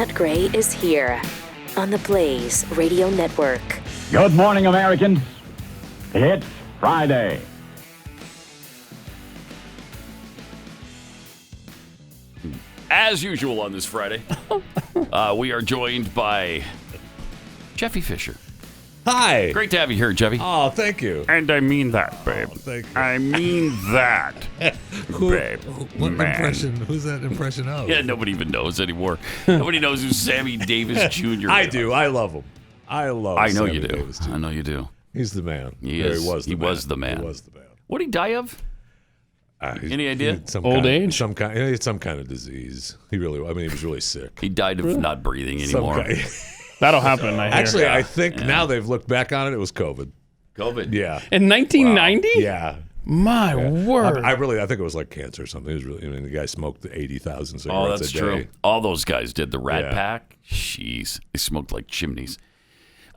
Scott Gray is here on the Blaze Radio Network. Good morning, Americans. It's Friday. As usual on this Friday, we are joined by Jeffy Fisher. Hi. Great to have you here, Jeffy. Oh, thank you. And I mean that, babe. Thank you. I mean that, babe. What Man. impression? Who's that impression of? Yeah, nobody even knows anymore. Nobody knows who Sammy Davis Jr. I is. do. I love him. I know Sammy you do. Davis, too. I know you do. He's the man. He is. He was the man. He was the man. What did he die of? Any idea? Old age? Some kind of disease. He was really sick. He died of not breathing anymore. That'll happen, I hear. Actually, I think now they've looked back on it, it was COVID. COVID? Yeah. In 1990? Yeah. My word. I think it was like cancer or something. It was really, the guy smoked 80,000 cigarettes a day. Oh, that's true. All those guys did. The Rat Pack. Jeez. They smoked like chimneys.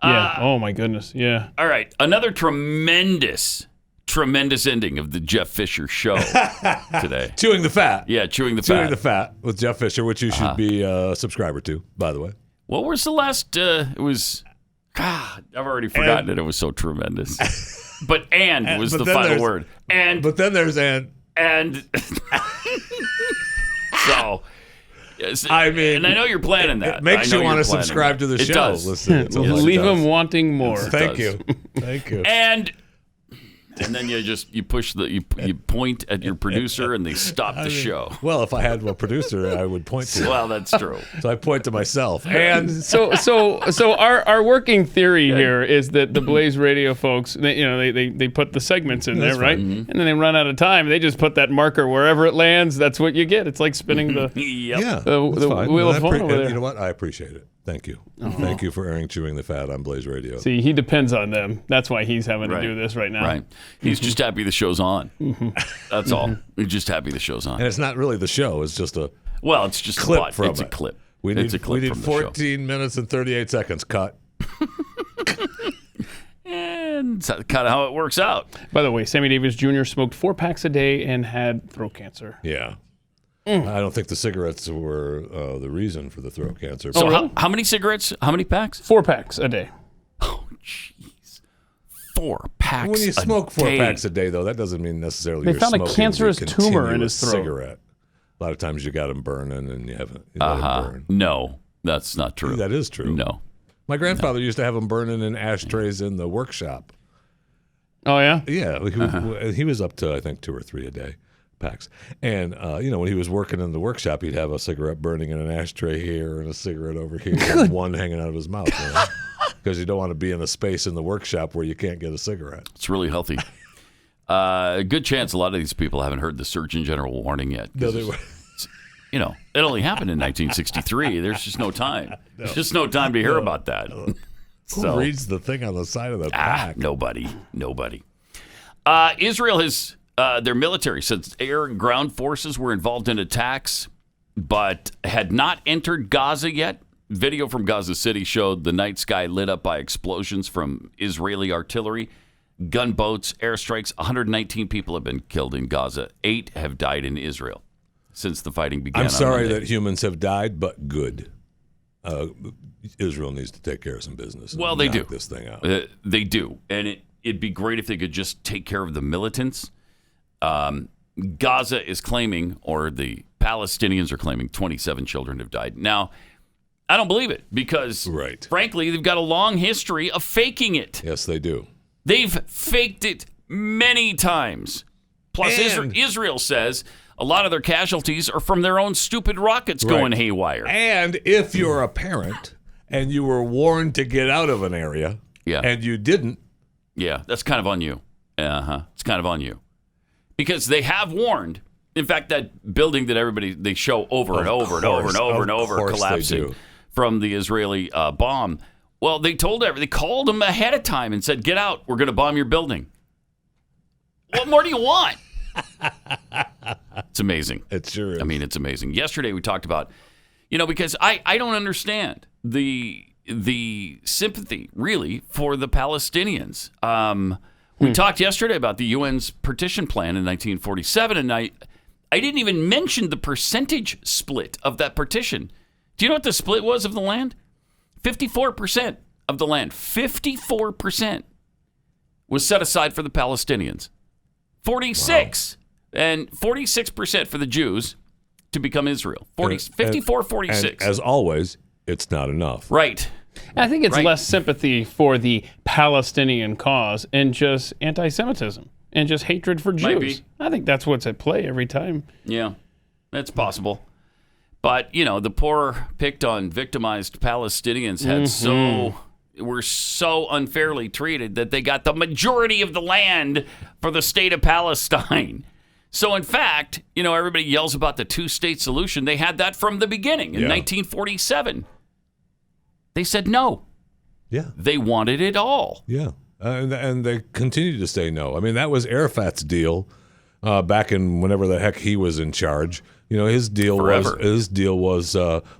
Yeah. Oh, my goodness. Yeah. All right. Another tremendous ending of the Jeff Fisher show today. Chewing the Fat. Yeah, Chewing the Chewing Fat. the Fat with Jeff Fisher, which you should be a subscriber to, by the way. What was the last? It was. God, I've already forgotten it. It was so tremendous. But was the final word. But then there's and. So. And I know you're planning that. It makes you want to subscribe to the show. Does. Listen, Leave them wanting more. Thank you. Thank you. And then you push you point at your producer and they stop the show. Well, if I had a producer, I would point to. Well, that's true. So I point to myself. And so our working theory here is that the Blaze Radio folks, they put the segments in there, right? Mm-hmm. And then they run out of time. They just put that marker wherever it lands. That's what you get. It's like spinning the the wheel of fun over there. You know what? I appreciate it. Thank you. Thank you for airing Chewing the Fat on Blaze Radio. See, he depends on them. That's why he's having to do this right now. Right. He's just happy the show's on. That's all. He's just happy the show's on. And it's not really the show. It's just a it's just clip from it's it. a clip. We need 14 minutes and 38 seconds. Cut. And that's kind of how it works out. By the way, Sammy Davis Jr. smoked 4 packs a day and had throat cancer. Yeah. I don't think the cigarettes were the reason for the throat cancer. So really? how many cigarettes? How many packs? 4 packs a day. Oh, jeez. 4 packs. When you smoke 4 packs a day, though, that doesn't mean necessarily they you're found smoking a cancerous tumor in his throat. Cigarette. A lot of times you got them burning and you haven't. Burn. No, that's not true. That is true. No. My grandfather used to have them burning in ashtrays in the workshop. Oh yeah. Yeah, he was up to I think 2 or 3 a day. Packs. And, when he was working in the workshop, he'd have a cigarette burning in an ashtray here and a cigarette over here and one hanging out of his mouth. Because you don't want to be in a space in the workshop where you can't get a cigarette. It's really healthy. A good chance a lot of these people haven't heard the Surgeon General warning yet. No, they were. It only happened in 1963. There's just no time. There's just no time to hear about that. Who reads the thing on the side of the pack? Nobody. Israel has... their military said air and ground forces were involved in attacks, but had not entered Gaza yet. Video from Gaza City showed the night sky lit up by explosions from Israeli artillery, gunboats, airstrikes. 119 people have been killed in Gaza. 8 have died in Israel since the fighting began. I'm sorry that humans have died, but good. Israel needs to take care of some business. Well, they do. This thing out. They do. And it'd be great if they could just take care of the militants. Gaza is claiming, or the Palestinians are claiming, 27 children have died. Now, I don't believe it because, frankly, they've got a long history of faking it. Yes, they do. They've faked it many times. Plus, Israel says a lot of their casualties are from their own stupid rockets going haywire. And if you're a parent and you were warned to get out of an area and you didn't. Yeah, that's kind of on you. It's kind of on you. Because they have warned. In fact, that building that they show over and over collapsing from the Israeli bomb. Well, they called them ahead of time and said, "Get out. We're going to bomb your building." What more do you want? It's amazing. It sure is. I mean, it's amazing. Yesterday we talked about, because I don't understand the sympathy really for the Palestinians. We talked yesterday about the UN's partition plan in 1947, and I didn't even mention the percentage split of that partition. Do you know what the split was of the land? 54% of the land, 54% was set aside for the Palestinians. 46 and 46% for the Jews to become Israel. 54, 46. And as always, it's not enough. Right. I think it's Right. less sympathy for the Palestinian cause and just anti-Semitism and just hatred for Jews. Might be. I think that's what's at play every time. Yeah, that's possible. But, the poor, picked on, victimized Palestinians were so unfairly treated that they got the majority of the land for the state of Palestine. So, in fact, everybody yells about the two-state solution. They had that from the beginning in 1947. They said no. Yeah. They wanted it all. Yeah. And they continue to say no. I mean, that was Arafat's deal back in whenever the heck he was in charge. His deal Forever. was,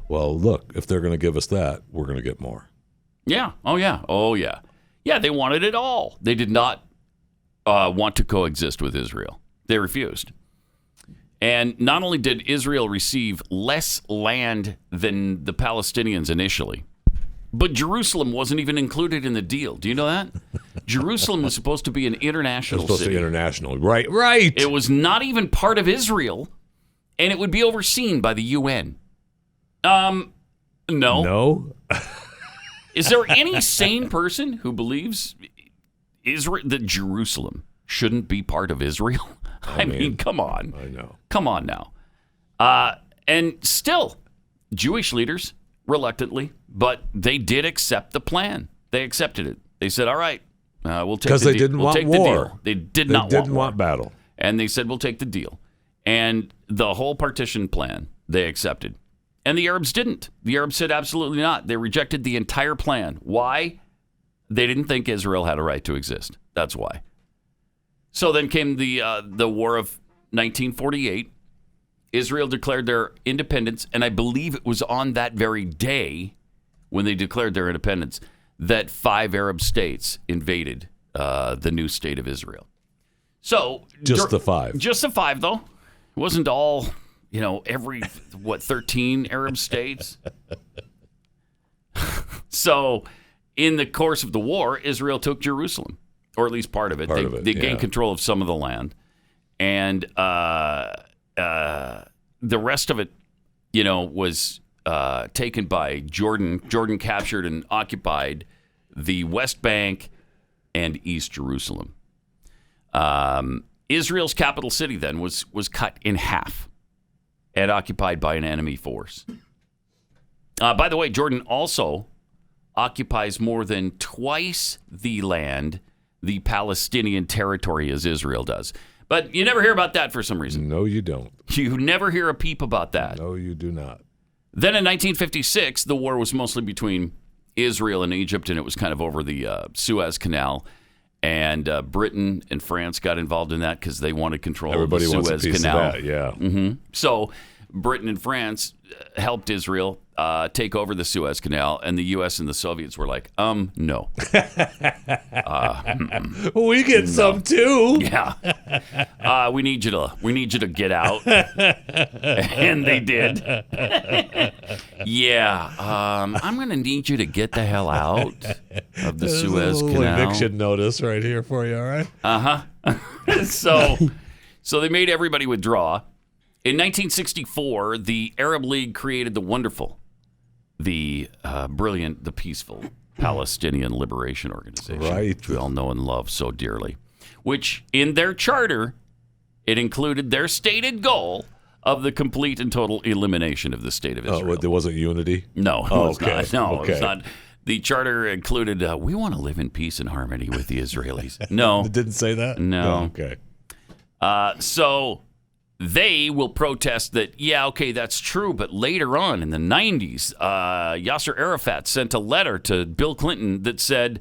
well, look, if they're going to give us that, we're going to get more. Yeah. Oh, yeah. Oh, yeah. Yeah, they wanted it all. They did not want to coexist with Israel. They refused. And not only did Israel receive less land than the Palestinians initially, but Jerusalem wasn't even included in the deal. Do you know that? Jerusalem was supposed to be an international Supposed city. to be international. Right. It was not even part of Israel, and it would be overseen by the UN. No. No. Is there any sane person who believes that Jerusalem shouldn't be part of Israel? I mean, come on. I know. Come on now. And still, Jewish leaders, reluctantly, but they did accept the plan. They accepted it. They said, all right, we'll take the deal. Because they didn't want war. They didn't want battle. And they said, we'll take the deal. And the whole partition plan, they accepted. And the Arabs didn't. The Arabs said absolutely not. They rejected the entire plan. Why? They didn't think Israel had a right to exist. That's why. So then came the War of 1948. Israel declared their independence, and I believe it was on that very day when they declared their independence that 5 Arab states invaded the new state of Israel. So Just the 5. Just the 5, though. It wasn't all, every, 13 Arab states? So in the course of the war, Israel took Jerusalem, or at least part of it. They gained control of some of the land. And the rest of it, was taken by Jordan. Jordan captured and occupied the West Bank and East Jerusalem. Israel's capital city then was cut in half and occupied by an enemy force. By the way, Jordan also occupies more than twice the land the Palestinian territory as Israel does. But you never hear about that for some reason. No, you don't. You never hear a peep about that. No, you do not. Then in 1956, the war was mostly between Israel and Egypt, and it was kind of over the Suez Canal. And Britain and France got involved in that because they wanted control of the Suez wants a piece Canal. of that, yeah. Mm-hmm. So Britain and France helped Israel take over the Suez Canal, and the U.S. and the Soviets were like, no. We get some too. Yeah. We need you to get out. And they did. Yeah. I'm going to need you to get the hell out of the Suez There's a little Canal. eviction notice right here for you, all right? So they made everybody withdraw. In 1964, the Arab League created the wonderful, the brilliant, the peaceful Palestinian Liberation Organization, Right. which we all know and love so dearly, which in their charter, it included their stated goal of the complete and total elimination of the state of Israel. There wasn't unity? No, it was okay. not. No, Okay. it's not. The charter included, we want to live in peace and harmony with the Israelis. No. It didn't say that? No. Oh, okay. So they will protest that, that's true. But later on in the 90s, Yasser Arafat sent a letter to Bill Clinton that said,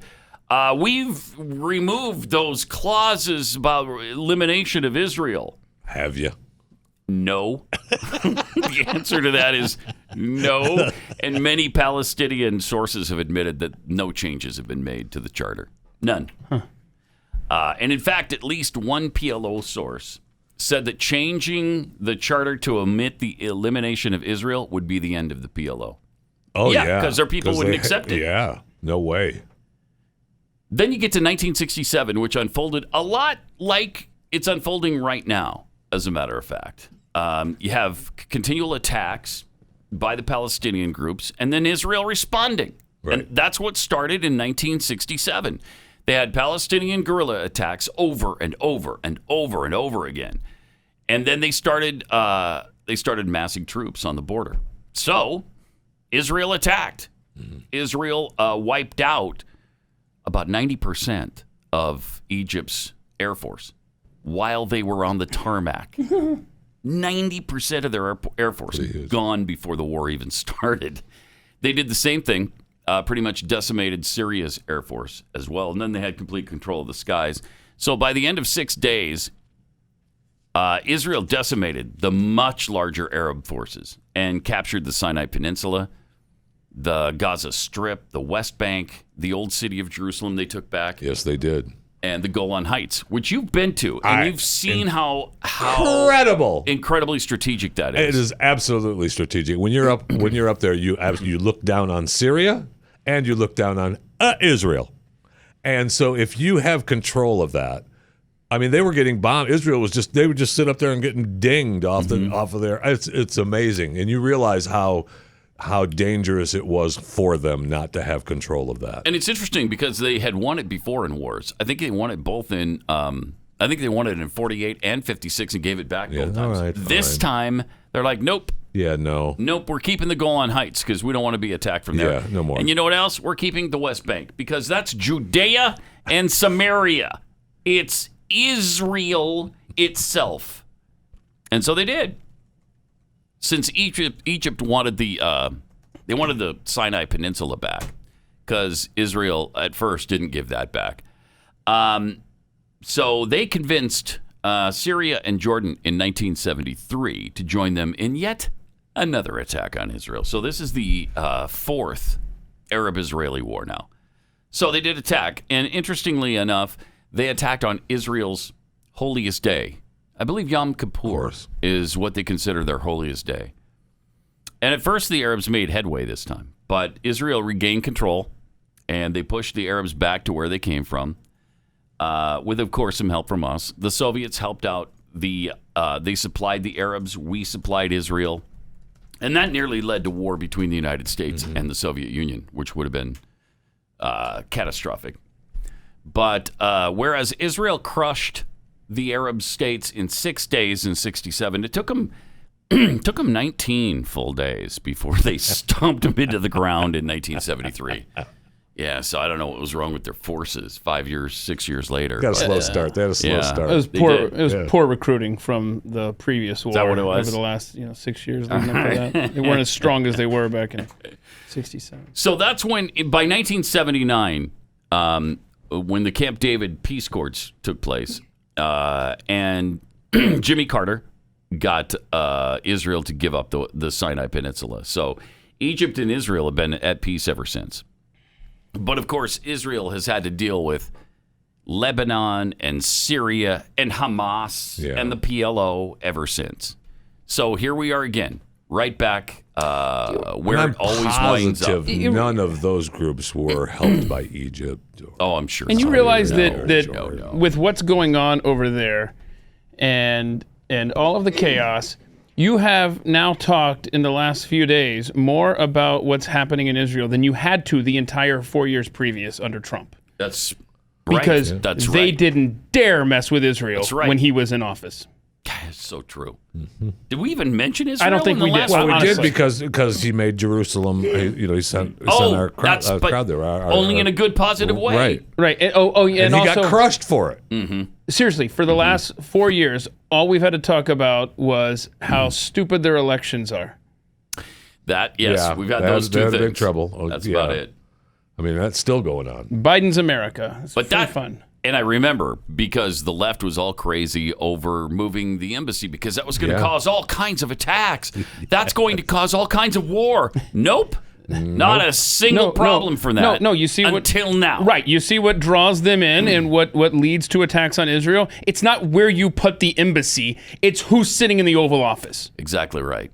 we've removed those clauses about elimination of Israel. Have you? No. The answer to that is no. And many Palestinian sources have admitted that no changes have been made to the charter. None. And in fact, at least one PLO source said that changing the charter to omit the elimination of Israel would be the end of the PLO. Oh, yeah. because their people wouldn't accept it. Yeah, no way. Then you get to 1967, which unfolded a lot like it's unfolding right now, as a matter of fact. You have continual attacks by the Palestinian groups, and then Israel responding. Right. And that's what started in 1967. They had Palestinian guerrilla attacks over and over and over and over again. And then they started massing troops on the border. So Israel attacked. Israel wiped out about 90% of Egypt's Air Force while they were on the tarmac. 90% of their Air Force gone before the war even started. They did the same thing, pretty much decimated Syria's Air Force as well, and then they had complete control of the skies. So by the end of 6 days, Israel decimated the much larger Arab forces and captured the Sinai Peninsula, the Gaza Strip, the West Bank, the old city of Jerusalem they took back. Yes, they did. And the Golan Heights, which you've been to, and you've seen how incredibly strategic that is. It is absolutely strategic. When you're up there, you look down on Syria and you look down on Israel. And so if you have control of that, I mean, they were getting bombed. Israel they would just sit up there and getting dinged off of there. It's amazing, and you realize how dangerous it was for them not to have control of that. And it's interesting because they had won it before in wars. I think they won it both in. I think they won it in 48 and 56 and gave it back both times. All right, this time they're like, nope. Yeah, no. Nope, we're keeping the Golan Heights because we don't want to be attacked from there. Yeah, no more. And you know what else? We're keeping the West Bank because that's Judea and Samaria. It's Israel itself. And so they did. Since Egypt wanted the Sinai Peninsula back because Israel at first didn't give that back. So they convinced Syria and Jordan in 1973 to join them in yet another attack on Israel. So this is the fourth Arab-Israeli war now. So they did attack, and interestingly enough, they attacked on Israel's holiest day. I believe Yom Kippur is what they consider their holiest day. And at first, the Arabs made headway this time, but Israel regained control, and they pushed the Arabs back to where they came from, with, of course, some help from us. The Soviets helped out. They supplied the Arabs. We supplied Israel. And that nearly led to war between the United States and the Soviet Union, which would have been catastrophic. But whereas Israel crushed the Arab states in 6 days in 67, it took them 19 full days before they stomped them into the ground in 1973. Yeah, so I don't know what was wrong with their forces 5 years, 6 years later. Got a slow start. They had a slow start. It was poor recruiting from the previous war. Is that what it was? Over the last 6 years leading up to that. They weren't as strong as they were back in 67. So that's when, by 1979, when the Camp David peace accords took place, and Jimmy Carter got Israel to give up the Sinai Peninsula. So Egypt and Israel have been at peace ever since. But, of course, Israel has had to deal with Lebanon and Syria and Hamas and the PLO ever since. So here we are again, right back where it always winds up. None of those groups were helped by Egypt. Oh, I'm sure. And you realize that with what's going on over there and all of the chaos, you have now talked in the last few days more about what's happening in Israel than you had to the entire 4 years previous under Trump. That's right. Because they didn't dare mess with Israel when he was in office. That's so true. Did we even mention Israel? I don't think we did. Well, we did because he made Jerusalem. He sent our crowd there. Only in a good, positive way. Right. And he also, got crushed for it. Mm-hmm. Seriously, for the last 4 years, all we've had to talk about was how stupid their elections are. We've had those two things. Big trouble. That's about it. I mean, that's still going on. Biden's America. It's fun. And I remember because the left was all crazy over moving the embassy because that was going to cause all kinds of attacks. That's going to cause all kinds of war. Nope. Not a single problem for that. No, you see until now. Right. You see what draws them in and what leads to attacks on Israel. It's not where you put the embassy. It's who's sitting in the Oval Office. Exactly right.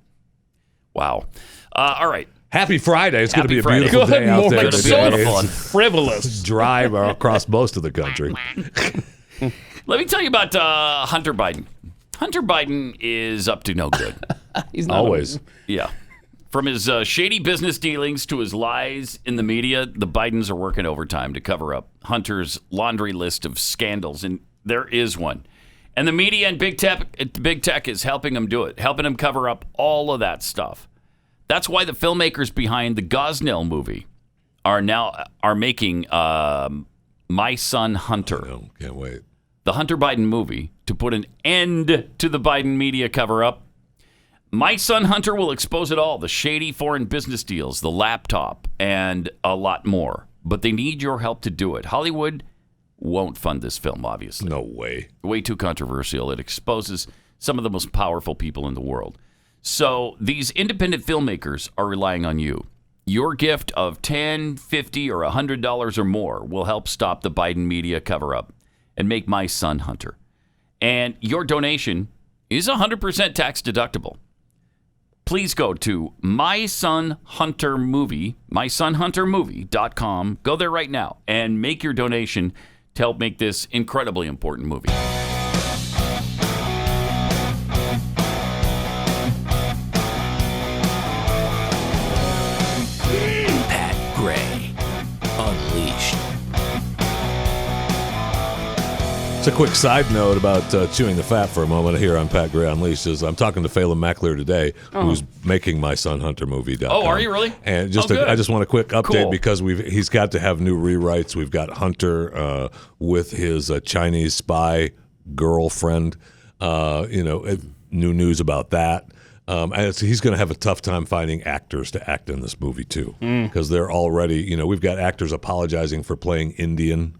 Wow. All right. Happy Friday. It's going to be a Friday. beautiful Good day out there morning. today. Beautiful. It's Frivolous. dry across most of the country. Let me tell you about Hunter Biden. Hunter Biden is up to no good. He's not Always. Yeah. From his shady business dealings to his lies in the media, the Bidens are working overtime to cover up Hunter's laundry list of scandals, and there is one. And the media and big tech is helping him do it, helping him cover up all of that stuff. That's why the filmmakers behind the Gosnell movie are making My Son Hunter. I know, can't wait. The Hunter Biden movie to put an end to the Biden media cover-up. My Son Hunter will expose it all, the shady foreign business deals, the laptop, and a lot more. But they need your help to do it. Hollywood won't fund this film, obviously. No way. Way too controversial. It exposes some of the most powerful people in the world. So these independent filmmakers are relying on you. Your gift of $10, $50, or $100 or more will help stop the Biden media cover-up and make My Son Hunter. And your donation is 100% tax deductible. Please go to mysonhuntermovie.com. Go there right now and make your donation to help make this incredibly important movie. Pat Gray Unleashed. It's a quick side note about chewing the fat for a moment here on Pat Gray Unleashed. I'm talking to Phelan Mackler today, who's making mysonhuntermovie.com. Oh, are you really? And good. I just want a quick update Cool. because he's got to have new rewrites. We've got Hunter with his Chinese spy girlfriend. New news about that. And he's going to have a tough time finding actors to act in this movie too, because they're already. We've got actors apologizing for playing Indian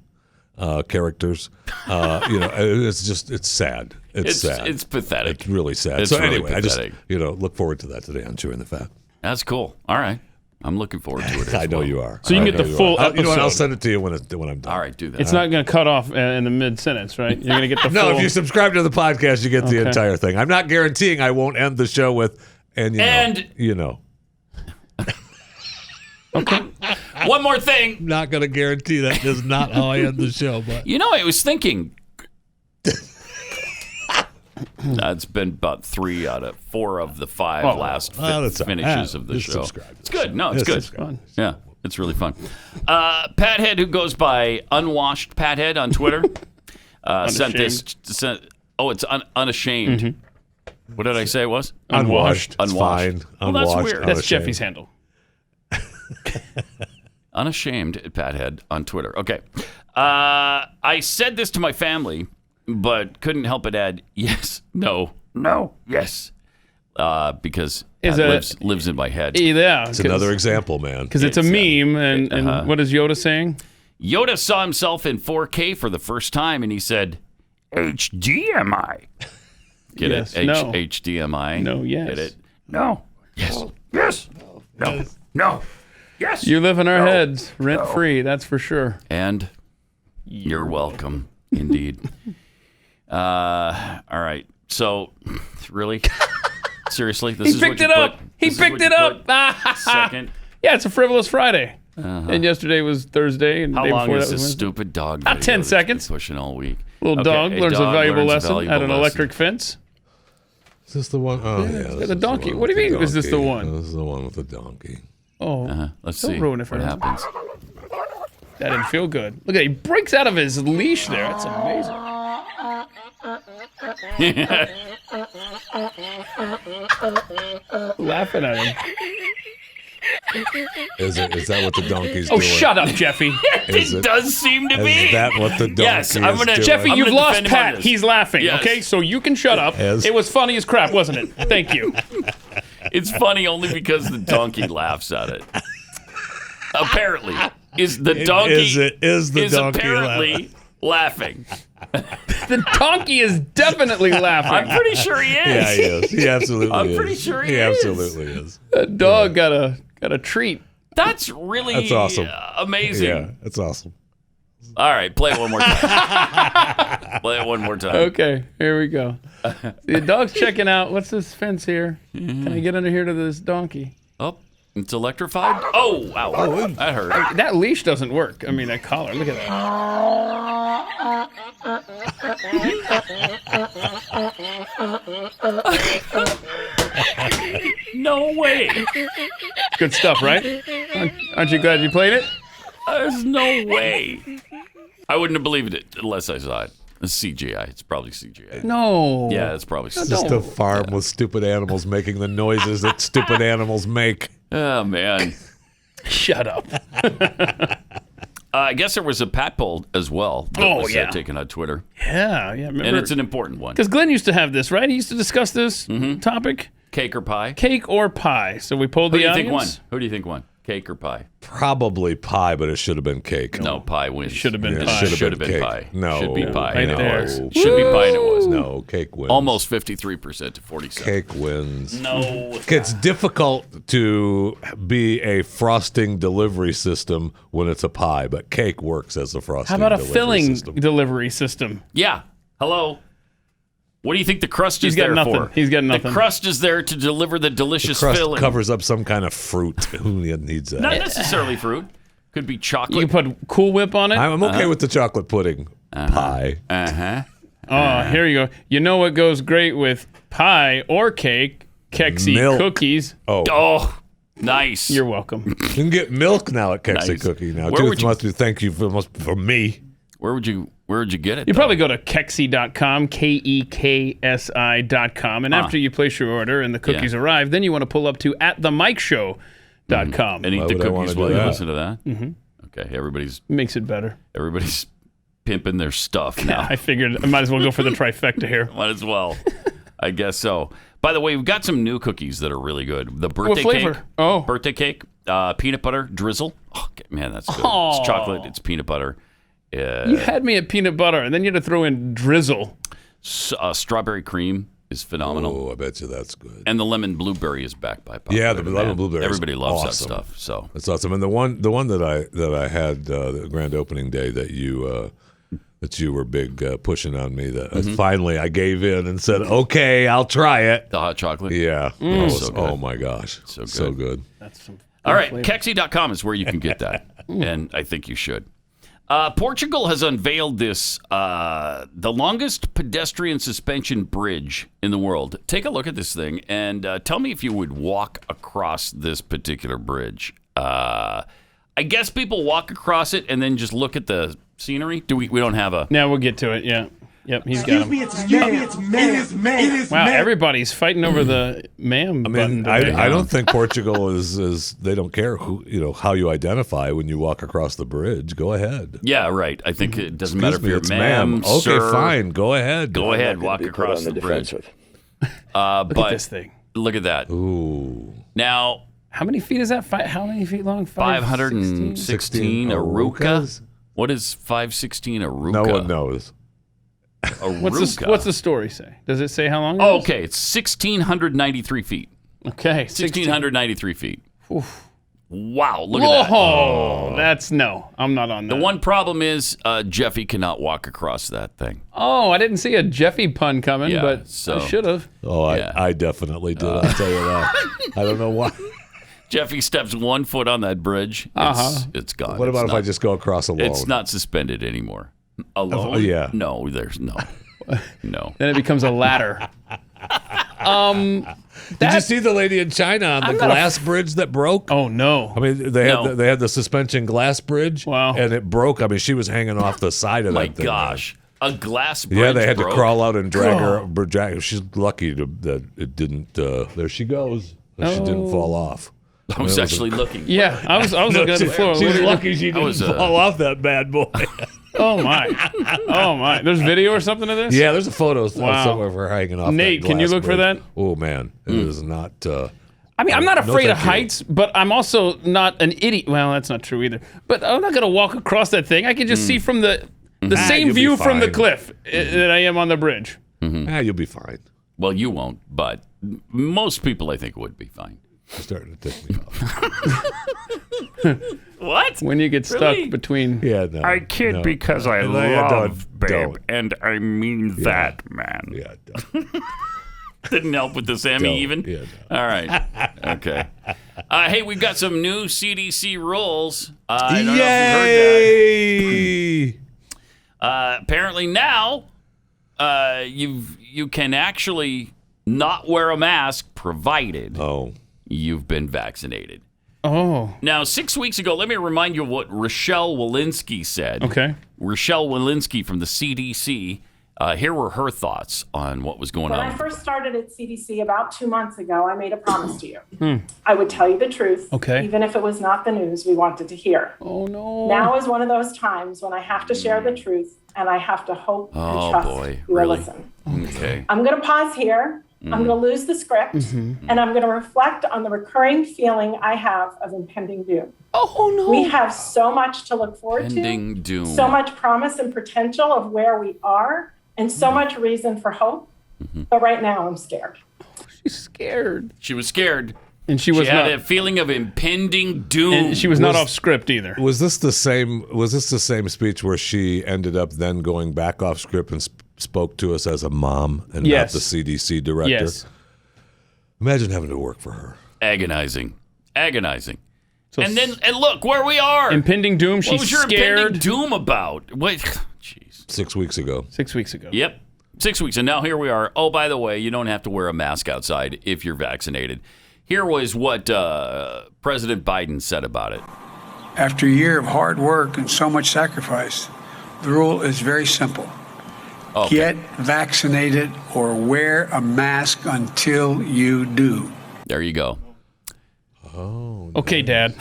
characters. It's sad. It's sad. It's pathetic. It's really sad. It's So really anyway, pathetic. I just look forward to that today on Chewing the Fat. That's cool. All right. I'm looking forward to it. I know you are. So you can I get know the you full are. You know what? I'll episode. send it to you when I'm done. All right, do that. It's not going to cut off in the mid-sentence, right? You're going to get the full. No, if you subscribe to the podcast, you get the entire thing. I'm not guaranteeing I won't end the show with you know. Okay. One more thing. Not going to guarantee that is not how I end the show, but I was thinking. That's been about 3 out of 4 of the 5 last finishes of the just show. subscribe. It's good. No, it's good. Subscribe. Yeah, it's really fun. Pathead, who goes by Unwashed Pathead on Twitter, sent this. It's unashamed. Mm-hmm. What did I say it was? Unwashed. It's Unwashed. fine. Well, that's Unwashed, weird. That's unashamed. Jeffy's handle. Unashamed Pathead on Twitter. Okay. I said this to my family, but couldn't help but add yes, no, yes. Because Pat lives in my head. Yeah. It's another example, man. Because it's a meme, and what is Yoda saying? Yoda saw himself in 4K for the first time, and he said, HDMI. Get Yes, it? no. HDMI. No, yes. Get it? No. Yes. Yes. No. No. Yes. You live in our heads, rent-free, that's for sure. And you're welcome, indeed. All right. So, really? Seriously? This He is what picked you it up. put? He This is picked what you it up. put? Second. Yeah, it's a frivolous Friday. And yesterday was Thursday, and the How day long before is that was this Wednesday. stupid dog About video 10 that's been seconds. pushing all week? Little Okay, dog learns a valuable lesson at an electric fence. Is this the one? Oh, yeah. This the is donkey. one What do with you the mean, is this the donkey. one? This is the one with the donkey. Oh, Let's Don't see ruin it for what him. happens. that didn't feel good. Look at it. He breaks out of his leash there. That's amazing. Laughing at him. Is that what the donkey's Oh, doing? shut up, Jeffy. Is It it- does seem to be. Is that what the donkey Yes, I'm is gonna- doing? Jeffy, I'm you've gonna lost defend him on Pat. this. He's laughing, Yes. okay? So you can shut up. Yes. It was funny as crap, wasn't it? Thank you. It's funny only because the donkey laughs at it. Apparently, is the donkey Is the donkey apparently laughing. The donkey is definitely laughing. I'm pretty sure he is. Yeah, he is. He absolutely I'm is. pretty sure he He is. absolutely is. That dog got a treat. That's really That's awesome. Amazing. Yeah, that's awesome. All right, play it one more time. Play it one more time. Okay, here we go. The dog's checking out. What's this fence here? Can I get under here to this donkey? Oh, It's electrified? Oh, wow. That hurt. That leash doesn't work. I mean, that collar. Look at that. No way. Good stuff, right? Aren't you glad you played it? There's no way. I wouldn't have believed it unless I saw it. It's CGI. It's probably CGI. No. Yeah, it's probably CGI. Just a farm with stupid animals making the noises that stupid animals make. Oh, man. Shut up. I guess there was a Pat poll as well that was taken on Twitter. Yeah. Remember? And it's an important one. Because Glenn used to have this, right? He used to discuss this topic. Cake or pie? Cake or pie. So we polled the audience. Who do you think won? Cake or pie? Probably pie, but it should have been cake. No, pie wins. Should have been pie. Should have been cake. pie. No. Should be pie. Right and it there. was. Should be pie and it was. No, cake wins. Almost 53% to 47%. Cake wins. No. It's difficult to be a frosting delivery system when it's a pie, but cake works as a frosting How about a delivery filling system. delivery system? Yeah. Hello. What do you think the crust is He's got there nothing. for? He's got nothing. The crust is there to deliver the delicious Crust filling. covers up some kind of fruit. Who needs that? Not necessarily fruit. Could be You chocolate. can put Cool Whip on it. I'm okay with the chocolate pudding pie. Here you go. You know what goes great with pie or cake? Kexi Milk. cookies. Oh, nice. You're welcome. You can get milk now at Kexi Nice. Cookie now. Where would you- must be thank you for me. Where would you get it? You though? probably go to Kexi.com, KEKSI.com, and after you place your order and the cookies arrive, then you want to pull up to atthemikeshow.com. and eat Why the would I wanna cookies do while you that? listen to that. Mm-hmm. Okay, everybody's Makes it better. pimping their stuff now. I figured I might as well go for the trifecta here. Might as well. I guess so. By the way, we've got some new cookies that are really good. The birthday flavor? cake. Oh. Birthday cake. Peanut butter drizzle. Oh, man, that's good. Oh. It's chocolate. It's peanut butter. You had me at peanut butter, and then you had to throw in drizzle. Strawberry cream is phenomenal. Oh, I bet you that's good. And the lemon blueberry is backed by Pop. Yeah, the lemon blueberry. Everybody loves awesome. that stuff. So That's awesome. And the one that I had the grand opening day that you were big pushing on me. That finally I gave in and said, okay, I'll try it. the hot chocolate. Yeah. So good. Oh my gosh. So good. That's some All right, flavor. Kexi.com is where you can get that, and I think you should. Portugal has unveiled this, the longest pedestrian suspension bridge in the world. Take a look at this thing and tell me if you would walk across this particular bridge. I guess people walk across it and then just look at the scenery. We don't have a... Now we'll get to it, yeah. Yep, he's got him. Wow, everybody's fighting over the ma'am button today. I don't think Portugal is they don't care who how you identify when you walk across the bridge. Go ahead. Yeah, right. I think it doesn't matter if you're it's ma'am, Okay, sir. fine. Go ahead. Go ahead, walk across the bridge. Look at this thing. Look at that. Ooh. Now, How many feet is that? How many feet long? 516 Aruka. Arukas? What is 516 Aruka? No one knows. Aruka. What's the story say? Does it say how long? Oh, it is? okay. It's 1,693 feet. Okay. 1,693 feet. Wow, look at that. Oh, that's no. I'm not on that. The one problem is Jeffy cannot walk across that thing. Oh, I didn't see a Jeffy pun coming, Yeah, but so- I should have. Oh, Yeah. I definitely did. I'll tell you that. I don't know why. Jeffy steps 1 foot on that bridge. It's gone. What about It's if I just go across alone? It's not suspended anymore. Alone? Oh, yeah. No, there's no. No. Then it becomes a ladder. Did you see the lady in China on the glass bridge that broke? Oh no. I mean, they had No. they had the suspension glass bridge, Wow. and it broke. I mean, she was hanging off the side of My that thing. gosh. A glass bridge Yeah, they had broke? to crawl out and drag her. She's lucky that it didn't. There she goes. That she didn't fall off. I was actually looking. Yeah, I was looking at the floor. What She's are you- lucky she didn't was, fall off that bad boy. Oh my. Oh my. There's video or something of this? Yeah, there's a photo Wow. somewhere of her hanging off. Nate, that can you glass look for bridge. that? Oh man, it is not. I mean, I'm not No, afraid of thank you. heights, but I'm also not an idiot. Well, that's not true either. But I'm not going to walk across that thing. I can just see from the same you'll be view from the fine. cliff that I am on the bridge. You'll be fine. Well, you won't, but most people, I think, would be fine. You're starting to tick me off. What? When you get stuck between. Yeah, no. I kid no. because I And love, babe, don't. and I mean that, man. Yeah, don't. Didn't help with the Sammy Don't. even? Yeah, no. All right. Okay. Hey, we've got some new CDC rules. I don't know Yay! if you heard that. Apparently now, you can actually not wear a mask provided you've been vaccinated. Oh. Now, 6 weeks ago, let me remind you of what Rochelle Walensky said. Okay. Rochelle Walensky from the CDC. Here were her thoughts on what was going on. When I first started at CDC about 2 months ago, I made a promise to you. I would tell you the truth, even if it was not the news we wanted to hear. Oh, no. Now is one of those times when I have to share the truth, and I have to hope and trust you will listen. Okay. I'm going to pause here. I'm going to lose the script, and I'm going to reflect on the recurring feeling I have of impending doom. Oh, no. We have so much to look forward Impending doom. so much promise and potential of where we are, and so much reason for hope. But right now, I'm scared. She's scared. She was scared. And she was had not a feeling of impending doom. And she was not off script either. Was this the same speech where she ended up then going back off script and spoke to us as a mom and not the CDC director? Yes. Imagine having to work for her. Agonizing. So and look where we are. Impending doom. She's what was your scared. impending doom about? Wait, jeez. 6 weeks ago. 6 weeks ago. Yep. 6 weeks. And now here we are. Oh, by the way, you don't have to wear a mask outside if you're vaccinated. Here was what President Biden said about it. After a year of hard work and so much sacrifice, the rule is very simple. Okay. Get vaccinated or wear a mask until you do. There you go. Oh. Okay, Dad.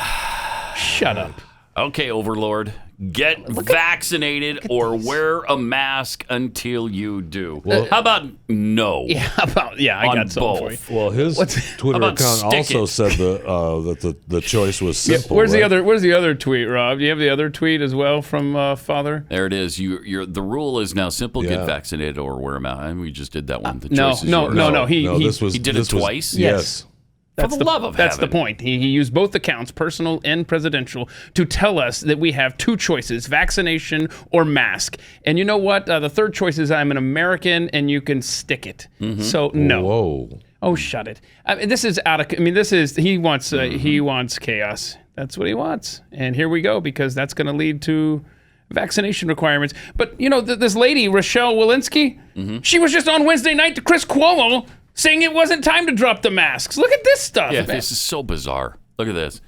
Shut up. Okay, Overlord. Get vaccinated or wear a mask until you do. Well, how about no? Yeah, I got something both. for you. Well, his Twitter account also said that the choice was simple. Where's the other tweet, Rob? Do you have the other tweet as well from Father? There it is. The rule is now simple: get vaccinated or wear a mask. And we just did that one. The No. choice is yours. He did it twice. Yes. For the love of That's heaven. the point. He used both accounts, personal and presidential, to tell us that we have two choices, vaccination or mask. And you know what? The third choice is I'm an American and you can stick it. So, no. Whoa. Oh, shut it. This is he wants chaos. That's what he wants. And here we go, because that's going to lead to vaccination requirements. But, this lady, Rochelle Walensky, she was just on Wednesday night to Chris Cuomo saying it wasn't time to drop the masks. Look at this stuff. Yeah, this is so bizarre. Look at this.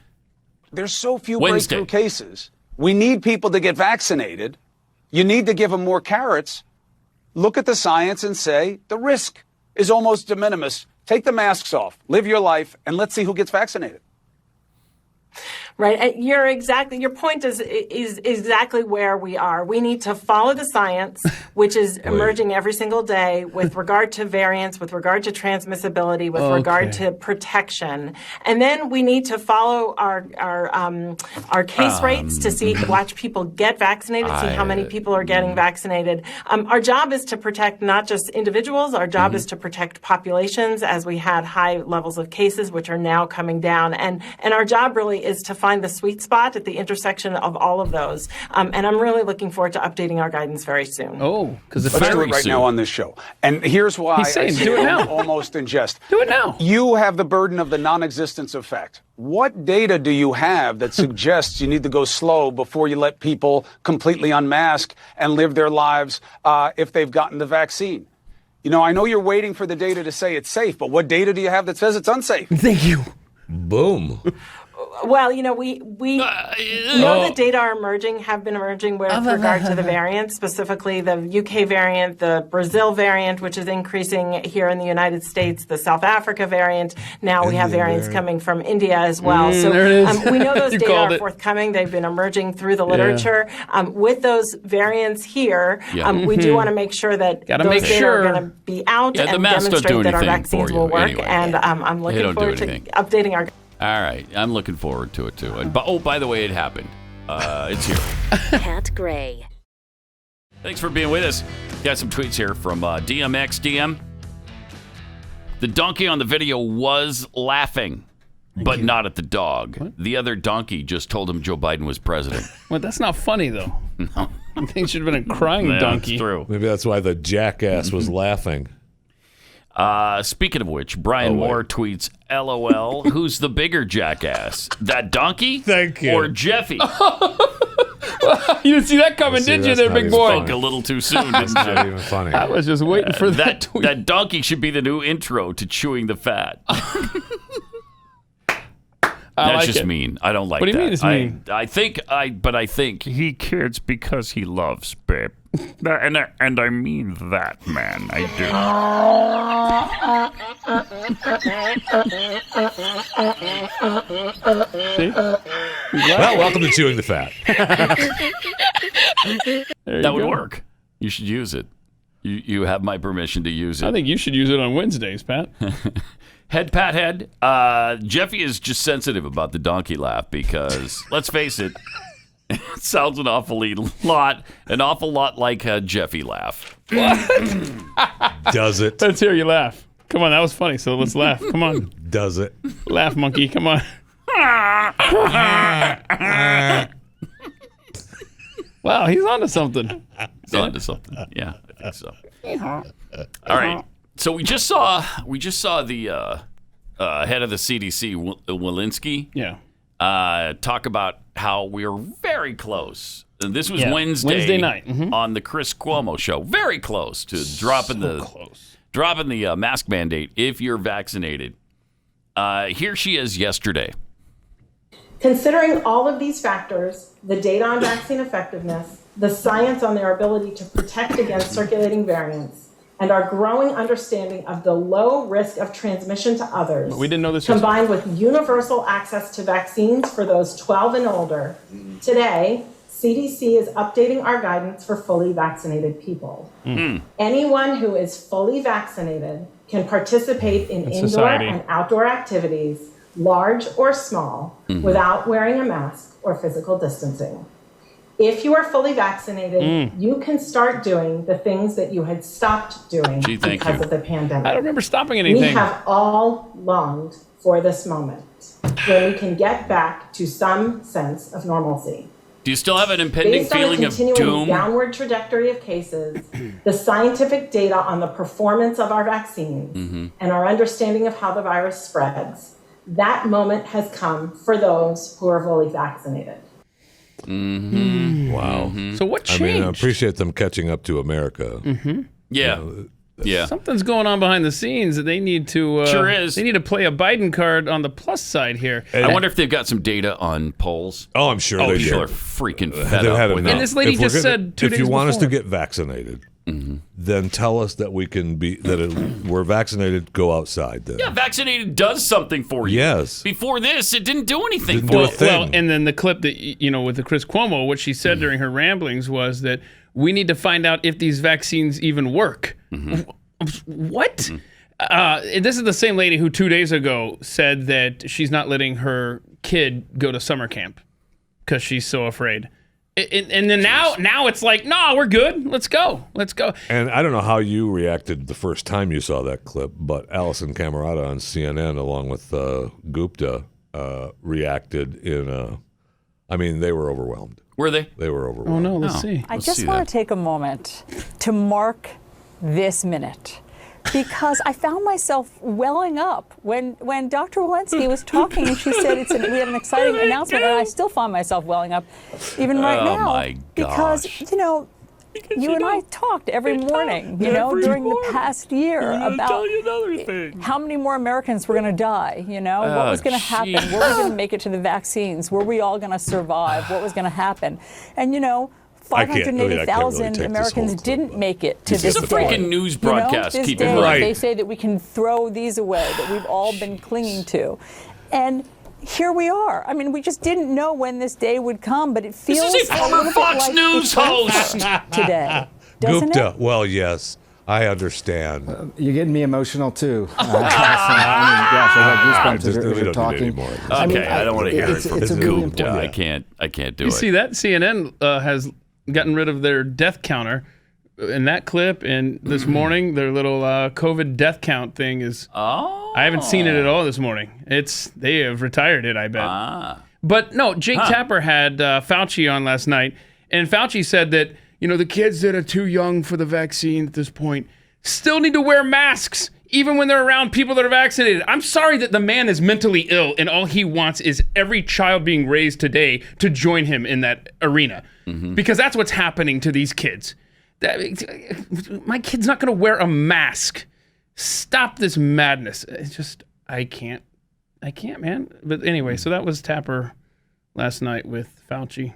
There's so few Wednesday. breakthrough cases. We need people to get vaccinated. You need to give them more carrots. Look at the science and say the risk is almost de minimis. Take the masks off, live your life, and let's see who gets vaccinated. Right. Your point is exactly where we are. We need to follow the science, which is emerging every single day with regard to variants, with regard to transmissibility, with regard to protection. And then we need to follow our case rates to watch people get vaccinated, see how many people are getting vaccinated. Our job is to protect not just individuals. Our job is to protect populations, as we had high levels of cases, which are now coming down. And our job really is to find the sweet spot at the intersection of all of those. And I'm really looking forward to updating our guidance very soon. Oh, because Let's do it right now on this show. And here's why He's saying, do it now. Almost in jest. Do it now. You have the burden of the non-existence of fact. What data do you have that suggests you need to go slow before you let people completely unmask and live their lives if they've gotten the vaccine? I know you're waiting for the data to say it's safe, but what data do you have that says it's unsafe? Thank you. Boom. Well, we know that data have been emerging with regard to the variants, specifically the UK variant, the Brazil variant, which is increasing here in the United States, the South Africa variant. Now we have variants coming from India as well. So there it is. We know those You data called are it. forthcoming. They've been emerging through the literature. With those variants here, we do want to make sure that those data are going to be out and demonstrate that our vaccines will work. Anyway. And I'm looking forward to updating our. All right. I'm looking forward to it, too. And, by the way, it happened. It's here. Pat Gray. Thanks for being with us. Got some tweets here from DMXDM. The donkey on the video was laughing, but not at the dog. What? The other donkey just told him Joe Biden was president. Well, that's not funny, though. No. I think it should have been a crying donkey. That's true. Maybe that's why the jackass was laughing. Speaking of which, Brian Moore tweets, LOL, who's the bigger jackass? That donkey? Thank you. Or Jeffy? You didn't see that coming, did you, there, big boy? Spoke a little too soon, didn't Not you? even funny. I was just waiting for that tweet. That donkey should be the new intro to Chewing the Fat. That's just mean. I don't like that. What do you mean it's mean? I think He cares because he loves, babe. And I mean that, man. I See? Well, welcome to Chewing the Fat. that would work. You should use it. You have my permission to use it. I think you should use it on Wednesdays, Pat. Head, Pat, head. Jeffy is just sensitive about the donkey laugh because, let's face it, it sounds an awful lot like a Jeffy laugh. Does it? Let's hear you laugh. Come on, that was funny, so let's laugh. Come on. Does it? Laugh, monkey. Come on. Wow, he's onto something. He's onto something. Yeah, I think so. All right. So we just saw the head of the CDC, Walensky, talk about how we are very close. And this was Wednesday night on the Chris Cuomo show. Very close to dropping the mask mandate if you're vaccinated. Here she is yesterday. Considering all of these factors, the data on vaccine effectiveness, the science on their ability to protect against circulating variants, and our growing understanding of the low risk of transmission to others, we didn't know this combined with universal access to vaccines for those 12 and older, today, CDC is updating our guidance for fully vaccinated people. Anyone who is fully vaccinated can participate in indoor and outdoor activities, large or small, without wearing a mask or physical distancing. If you are fully vaccinated, you can start doing the things that you had stopped doing because of the pandemic. I don't remember stopping anything. We have all longed for this moment when we can get back to some sense of normalcy. Do you still have an impending feeling of doom? Based on a continuing downward trajectory of cases, the scientific data on the performance of our vaccines, and our understanding of how the virus spreads, that moment has come for those who are fully vaccinated. Wow. So what changed? I mean, I appreciate them catching up to America. Yeah. Yeah. Something's going on behind the scenes that they need to. Sure is. They need to play a Biden card on the plus side here. I wonder if they've got some data on polls. Oh, I'm sure they people do. are freaking fed up with it. And this lady just said 2 days if you want us to before. get vaccinated, then tell us that we can be we're vaccinated. Go outside. Then Yeah, vaccinated does something for you. Yes. Before this, it didn't do anything Didn't for do you. a thing. Well, and then the clip that with the Chris Cuomo, what she said during her ramblings was that we need to find out if these vaccines even work. What? This is the same lady who 2 days ago said that she's not letting her kid go to summer camp because she's so afraid. And then now it's like, no, we're good. Let's go. And I don't know how you reacted the first time you saw that clip, but Allison Camerata on CNN, along with Gupta, reacted in I mean, they were overwhelmed. Were they? They were overwhelmed. Oh, no, let's see. I just want to take a moment to mark this minute, because I found myself welling up when Dr. Walensky was talking and she said we have an exciting announcement, and I still find myself welling up even right now. My because you and I talked every morning, during the past year about how many more Americans were going to die, what was going to happen, were we going to make it to the vaccines, were we all going to survive, what was going to happen, and 580,000 Americans didn't make it to this day. It's a freaking news broadcast. This Keep day, it right. They say that we can throw these away, that we've all been clinging to. And here we are. I mean, we just didn't know when this day would come, but it feels This is a former Fox News host today. Doesn't Gupta, it? well, yes, I understand. You're getting me emotional too. I mean, gosh, I got goosebumps as We you're don't talking. need any more. Okay, I don't want to hear it from it's a really Gupta. important- I can't do You it. see that? CNN has gotten rid of their death counter in that clip, and this morning their little COVID death count thing is. Oh. I haven't seen it at all this morning. They have retired it, I bet. But no, Jake Tapper had Fauci on last night, and Fauci said that the kids that are too young for the vaccine at this point still need to wear masks, even when they're around people that are vaccinated. I'm sorry that the man is mentally ill and all he wants is every child being raised today to join him in that arena. Because that's what's happening to these kids. My kid's not going to wear a mask. Stop this madness. It's just, I can't, man. But anyway, so that was Tapper last night with Fauci.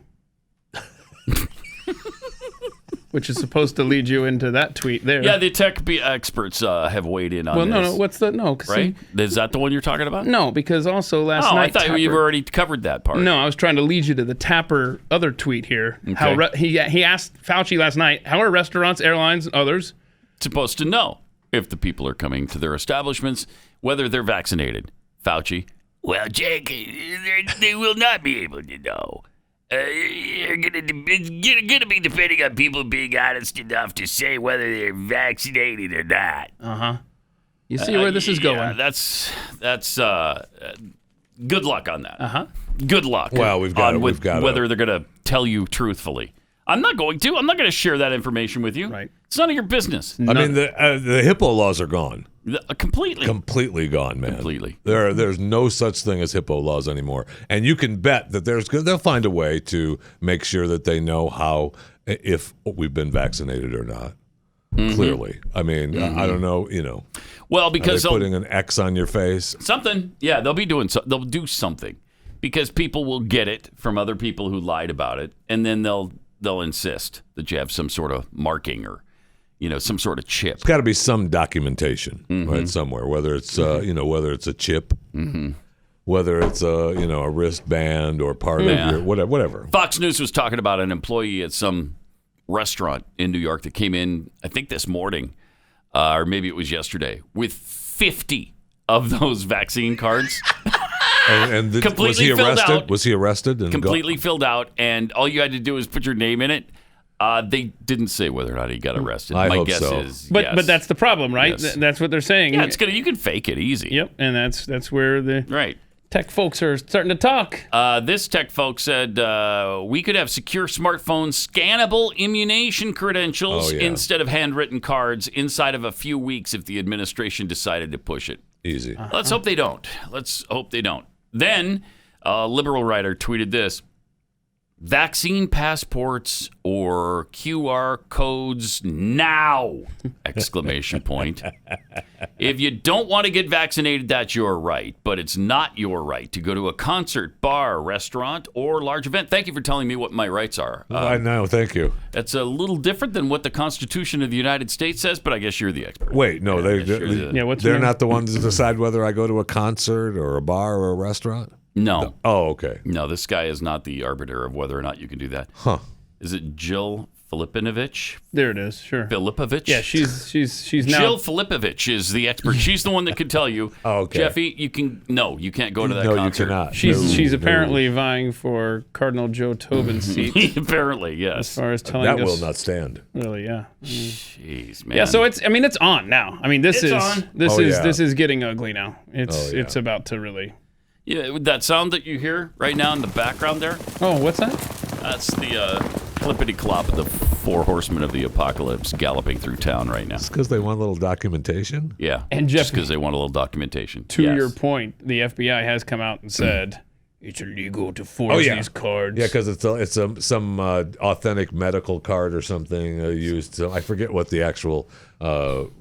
Which is supposed to lead you into that tweet there. Yeah, the tech experts have weighed in on this. Well, no, what's the, no. Right? Is that the one you're talking about? No, because also last night. I thought you've already covered that part. No, I was trying to lead you to the Tapper other tweet here. Okay. How he asked Fauci last night, how are restaurants, airlines, and others supposed to know if the people are coming to their establishments, whether they're vaccinated? Fauci, well, Jake, they will not be able to know. It's going to be depending on people being honest enough to say whether they're vaccinated or not. You see where this is going. Yeah, that's good luck on that. Good luck. Well, we've got whether they're going to tell you truthfully. I'm not going to share that information with you. Right. It's none of your business. I mean, the HIPAA laws are gone. Completely gone, man. Completely. There's no such thing as HIPAA laws anymore, and you can bet that they'll find a way to make sure that they know if we've been vaccinated or not. Clearly, I mean, I don't know. Well, because they're putting an X on your face. Something. Yeah, they'll be doing. They'll do something because people will get it from other people who lied about it, and then they'll insist that you have some sort of marking or some sort of chip. It's got to be some documentation right somewhere, whether it's whether it's a chip, whether it's a wristband or part of your whatever. Fox News was talking about an employee at some restaurant in New York that came in, I think this morning, or maybe it was yesterday, with 50 of those vaccine cards. And was he arrested? Was he arrested? Completely filled out, and all you had to do was put your name in it. They didn't say whether or not he got arrested. I My hope guess so. is But yes. but that's the problem, right? Yes. That's what they're saying. Yeah, you can fake it easy. Yep, and that's where the right tech folks are starting to talk. This tech folk said we could have secure smartphone scannable immunization credentials instead of handwritten cards inside of a few weeks if the administration decided to push it. Easy. Let's hope they don't. Then a liberal writer tweeted this: vaccine passports or QR codes now! Exclamation point. If you don't want to get vaccinated, that's your right, but it's not your right to go to a concert, bar, restaurant, or large event. Thank you for telling me what my rights are. I know, thank you. That's a little different than what the Constitution of the United States says, but I guess you're the expert. Wait, no, they're not the ones that decide whether I go to a concert or a bar or a restaurant? No. Oh, okay. No, this guy is not the arbiter of whether or not you can do that. Huh. Is it Jill Filipovich? There it is, sure. Filipovich? Yeah, she's now... Jill Filipovich is the expert. She's the one that could tell you, okay. Jeffy, you can't go to that concert. No, you cannot. She's apparently vying for Cardinal Joe Tobin's seat. Apparently, yes. As far as telling that us... will not stand. Really, yeah. Jeez, man. Yeah, so it's on now. I mean, this on. This is getting ugly now. It's about to really... Yeah, that sound that you hear right now in the background there? Oh, what's that? That's the clippity-clop of the four horsemen of the apocalypse galloping through town right now. It's because they want a little documentation? Yeah, and just because they want a little documentation. To your point, the FBI has come out and said it's illegal to force these cards. Yeah, because it's some authentic medical card or something used. I forget what the actual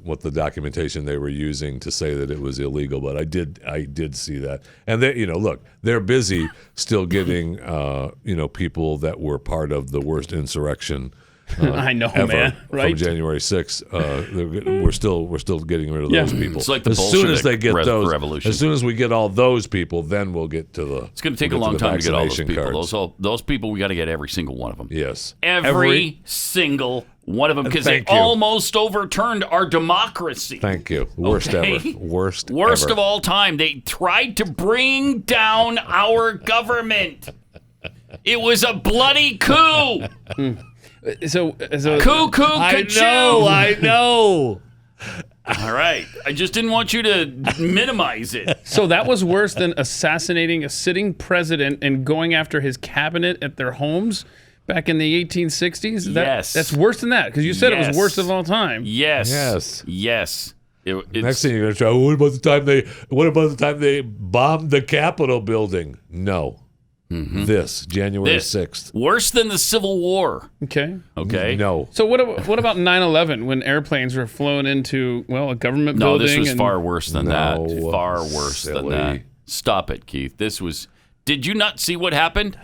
what the documentation they were using to say that it was illegal, but I did see that. And they, look, they're busy still getting people that were part of the worst insurrection. I know, ever, man. Right? From January 6th, we're still getting rid of those people. It's like the as soon as they get those, revolution. as soon as we get all those people, then we'll get to the. It's going to take a long time to get all those people. Cards. Those people, we got to get every single one of them. Yes, every single one of them, because they almost overturned our democracy. Thank you. Worst ever. Worst of all time. They tried to bring down our government. It was a bloody coup. So cuckoo, I know. All right. I just didn't want you to minimize it. So that was worse than assassinating a sitting president and going after his cabinet at their homes back in the 1860s? Yes. That's worse than that, because you said it was worst of all time. Yes. Next thing you're going to try, what about the time they bombed the Capitol building? No. This, January 6th. Worse than the Civil War. Okay. No. So what about 9/11 when airplanes were flown into, a government building? No, this was far worse than that. Far worse than silly. that. Stop it, Keith. Did you not see what happened?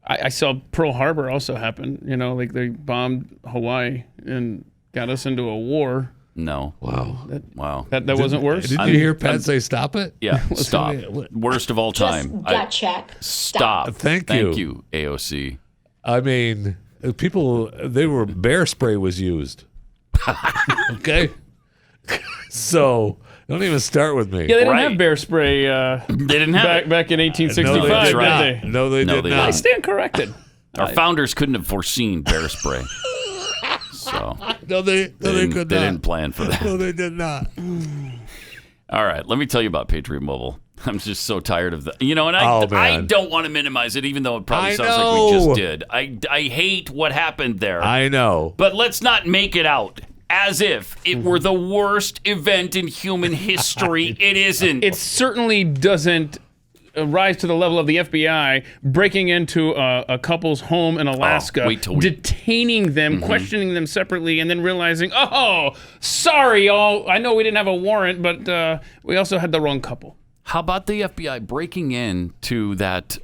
I saw Pearl Harbor also happen. Like they bombed Hawaii and got us into a war. No. Wow. That wasn't worse? Did you hear Pat say stop it? Yeah, stop. Worst of all time. Gut check. Stop. Thank you, AOC. I mean, bear spray was used. Okay? So, don't even start with me. Yeah, they didn't have bear spray they didn't have back in 1865, did they? No, they did not. I stand corrected. Our founders couldn't have foreseen bear spray. So No, they could not. They didn't plan for that. No, they did not. All right, let me tell you about Patriot Mobile. I'm just so tired of that. I don't want to minimize it, even though it probably sounds like we just did. I hate what happened there. I know. But let's not make it out as if it were the worst event in human history. It isn't. It certainly doesn't rise to the level of the FBI breaking into a couple's home in Alaska, detaining them, questioning them separately, and then realizing, sorry, y'all. I know we didn't have a warrant, but we also had the wrong couple. How about the FBI breaking into that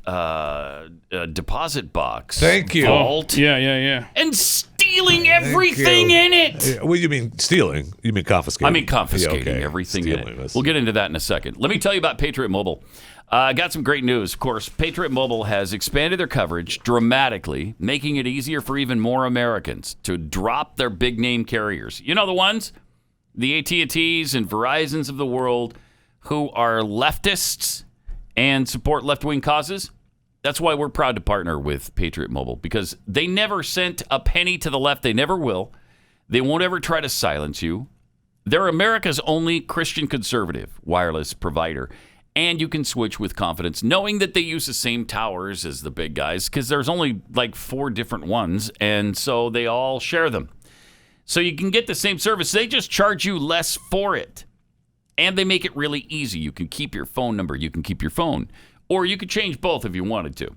deposit box? Thank you. Vault? Yeah. And stealing everything in it. Well, you mean stealing? You mean confiscating? I mean confiscating everything in it. We'll get into that in a second. Let me tell you about Patriot Mobile. I got some great news. Of course, Patriot Mobile has expanded their coverage dramatically, making it easier for even more Americans to drop their big-name carriers. You know the ones? The AT&Ts and Verizons of the world who are leftists and support left-wing causes. That's why we're proud to partner with Patriot Mobile, because they never sent a penny to the left. They never will. They won't ever try to silence you. They're America's only Christian conservative wireless provider. And you can switch with confidence, knowing that they use the same towers as the big guys, because there's only like 4 different ones, and so they all share them. So you can get the same service. They just charge you less for it. And they make it really easy. You can keep your phone number. You can keep your phone. Or you could change both if you wanted to.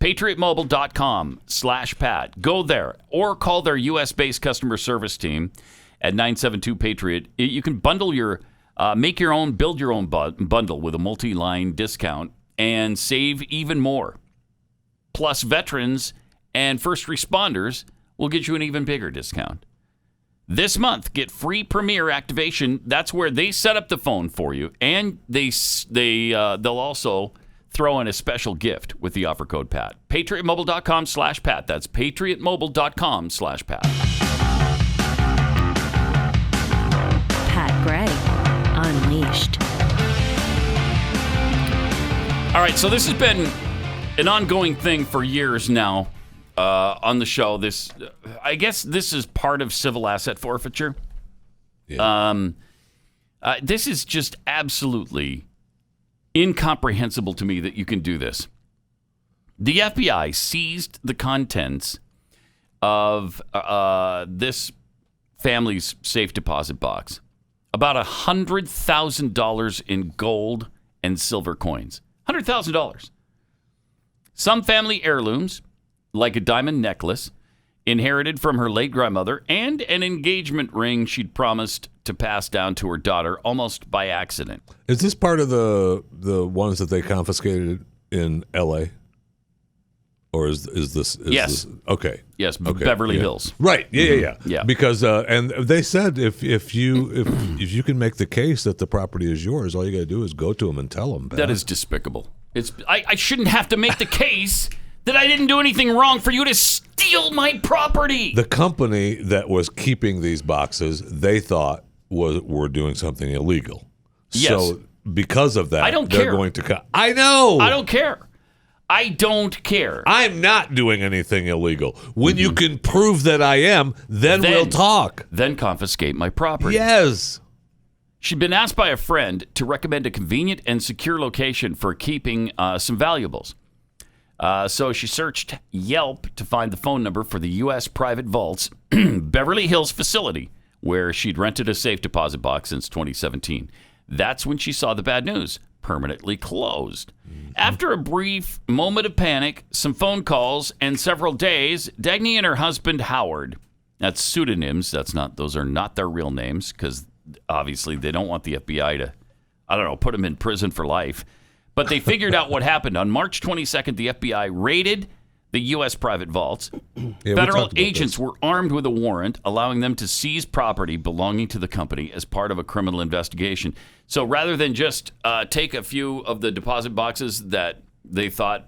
PatriotMobile.com/Pat. Go there. Or call their U.S.-based customer service team at 972-PATRIOT. You can bundle build your own bundle with a multi-line discount and save even more. Plus, veterans and first responders will get you an even bigger discount. This month, get free Premier activation. That's where they set up the phone for you, and they'll also throw in a special gift with the offer code PAT. PatriotMobile.com/Pat. That's PatriotMobile.com/Pat. Pat Gray, Unleashed. All right, so this has been an ongoing thing for years now on the show. I guess this is part of civil asset forfeiture. Yeah. This is just absolutely incomprehensible to me that you can do this. The FBI seized the contents of this family's safe deposit box. About $100,000 in gold and silver coins. $100,000. Some family heirlooms, like a diamond necklace, inherited from her late grandmother, and an engagement ring she'd promised to pass down to her daughter almost by accident. Is this part of the ones that they confiscated in L.A.? Or is this? Yes. Okay. Yes. Okay. Beverly Hills. Right. Yeah. Yeah. Because and they said if you can make the case that the property is yours, all you got to do is go to them and tell them. That is despicable. I shouldn't have to make the case that I didn't do anything wrong for you to steal my property. The company that was keeping these boxes, they thought were doing something illegal. Yes. So because of that, I don't they're care. going to. I know. I don't care. I don't care. I'm not doing anything illegal. When you can prove that I am, then we'll talk. Then confiscate my property. Yes. She'd been asked by a friend to recommend a convenient and secure location for keeping some valuables. So she searched Yelp to find the phone number for the U.S. Private Vault's Beverly Hills facility, where she'd rented a safe deposit box since 2017. That's when she saw the bad news. Permanently closed. After a brief moment of panic, some phone calls, and several days, Dagny and her husband Howard, that's pseudonyms, those are not their real names, because obviously they don't want the FBI to, put them in prison for life. But they figured out what happened. On March 22nd, the FBI raided the U.S. private vaults. Federal agents were armed with a warrant, allowing them to seize property belonging to the company as part of a criminal investigation. So rather than just take a few of the deposit boxes that they thought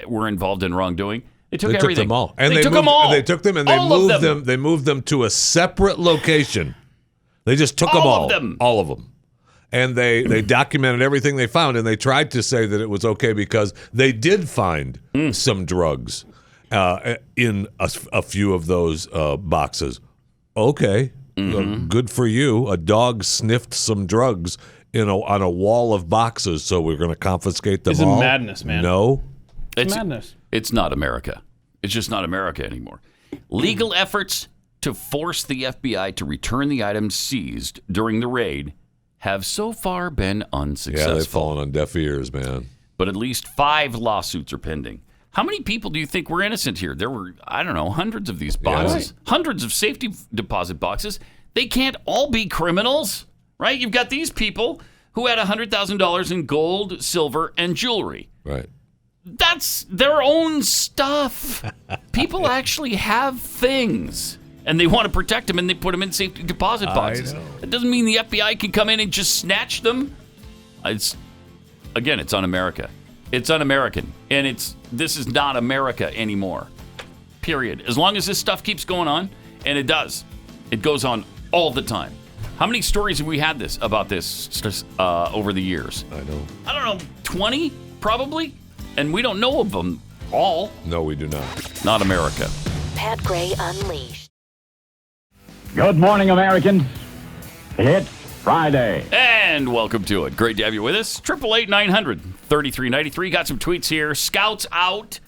were involved in wrongdoing, they took everything. Took them all. And they took them all. They took them and they moved them. They moved them to a separate location. They just took them all. All of them. And they documented everything they found, and they tried to say that it was okay because they did find some drugs in a few of those boxes. Okay, good for you. A dog sniffed some drugs on a wall of boxes, so we're going to confiscate them all? It's madness, man. No. It's madness. It's not America. It's just not America anymore. Legal efforts to force the FBI to return the items seized during the raid have so far been unsuccessful. Yeah, they've fallen on deaf ears, man. But at least 5 lawsuits are pending. How many people do you think were innocent here? There were, hundreds of these boxes, hundreds of safety deposit boxes. They can't all be criminals, right? You've got these people who had $100,000 in gold, silver, and jewelry. Right. That's their own stuff. People actually have things. And they want to protect them, and they put them in safety deposit boxes. That doesn't mean the FBI can come in and just snatch them. It's un-America. It's un-American, and this is not America anymore. Period. As long as this stuff keeps going on, and it does, it goes on all the time. How many stories have we had about this over the years? I don't know, 20 probably, and we don't know of them all. No, we do not. Not America. Pat Gray Unleashed. Good morning, Americans. It's Friday. And welcome to it. Great to have you with us. 888-900-3393. Got some tweets here. Scouts out.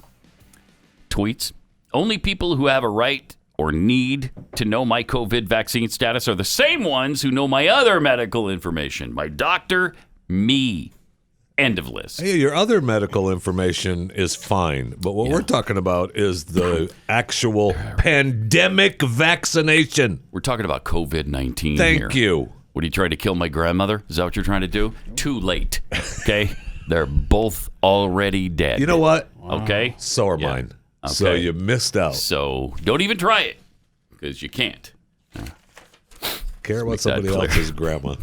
Tweets. Only people who have a right or need to know my COVID vaccine status are the same ones who know my other medical information. My doctor, me. End of list. Hey, your other medical information is fine, but what we're talking about is the actual pandemic vaccination. We're talking about COVID-19 Thank you. What, are you trying to kill my grandmother? Is that what you're trying to do? Too late. Okay? They're both already dead. You know what? Okay? So are mine. Okay. So you missed out. So don't even try it, because you can't. Care about somebody else's grandma.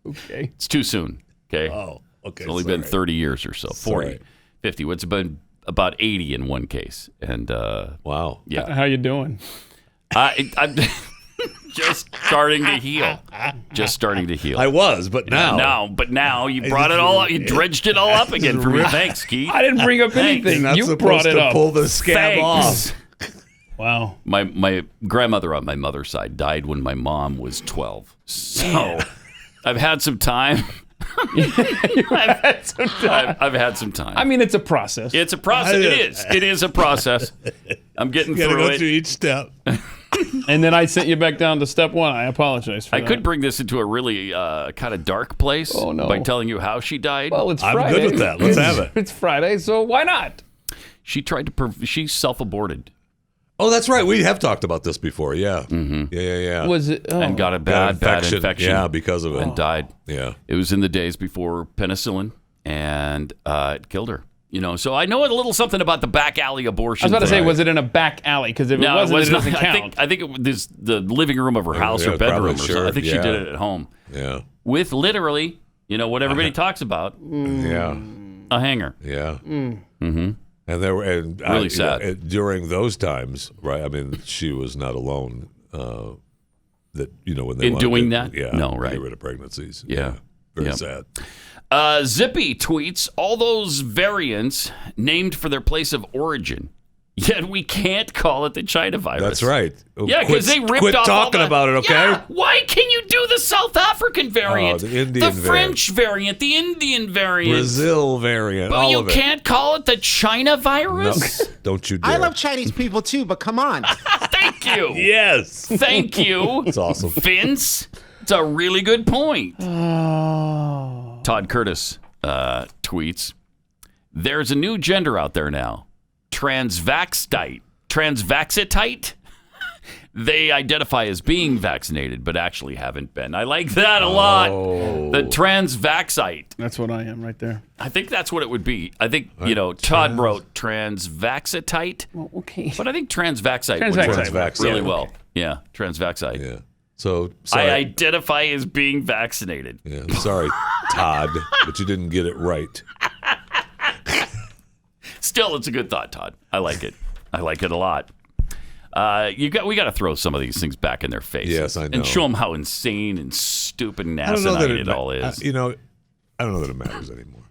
Okay. It's too soon. Okay. Oh, okay. It's only been 30 years or so. 40, 50. It's been about 80 in one case. And wow. Yeah. How you doing? I'm just starting to heal. Just starting to heal. I was, but now. Now you brought it all up. You dredged it all up again for me. Thanks, Keith. I didn't bring up anything. You brought it up. Pull the scab off. Wow. My grandmother on my mother's side died when my mom was 12. So I've had some time. I've had some time. I mean, it's a process. It's a process. It is a process. I'm getting through it. Go through each step. And then I sent you back down to step 1. I apologize for that. I could bring this into a really kind of dark place by telling you how she died. Well, it's Friday. I'm good with that. Let's have it. It's Friday, so why not? She tried to. She self-aborted. Oh, that's right. We have talked about this before. Yeah. Mm-hmm. Yeah. Was it? Oh. And got a bad infection. Yeah, because of it. And died. Yeah. It was in the days before penicillin, and it killed her. So I know a little something about the back alley abortion. I was about to say, was it in a back alley? Because if it wasn't, it doesn't count. I think it was the living room of her house or bedroom or something. I think she did it at home. Yeah. With literally, what everybody talks about. Yeah. A hanger. Yeah. Mm-hmm. And there were really sad during those times, right? I mean, she was not alone. That when they in doing that, no, right? Get rid of pregnancies. Yeah. Very sad. Zippy tweets all those variants named for their place of origin. Yet we can't call it the China virus. That's right. Yeah, because they ripped quit off talking about it, okay? Yeah, why can you do the South Africa African variant, the Indian French variant, the Indian variant, Brazil variant, but all you of it. can't call it the China virus? No, don't you dare. I love Chinese people too, but come on. Thank you. Yes. Thank you. It's awesome. Vince, it's a really good point. Todd Curtis tweets, there's a new gender out there now, transvaxitite. They identify as being vaccinated, but actually haven't been. I like that a lot. The transvaxite. That's what I am right there. I think that's what it would be. I think, Todd wrote transvaxitite. Well, okay. But I think transvaxite would work really well. Yeah, transvaxite. Yeah. So, sorry. I identify as being vaccinated. Yeah, sorry, Todd, but you didn't get it right. Still, it's a good thought, Todd. I like it. I like it a lot. We got to throw some of these things back in their faces. Yes, I know. And show them how insane and stupid and asinine it all is. I don't know that it matters anymore.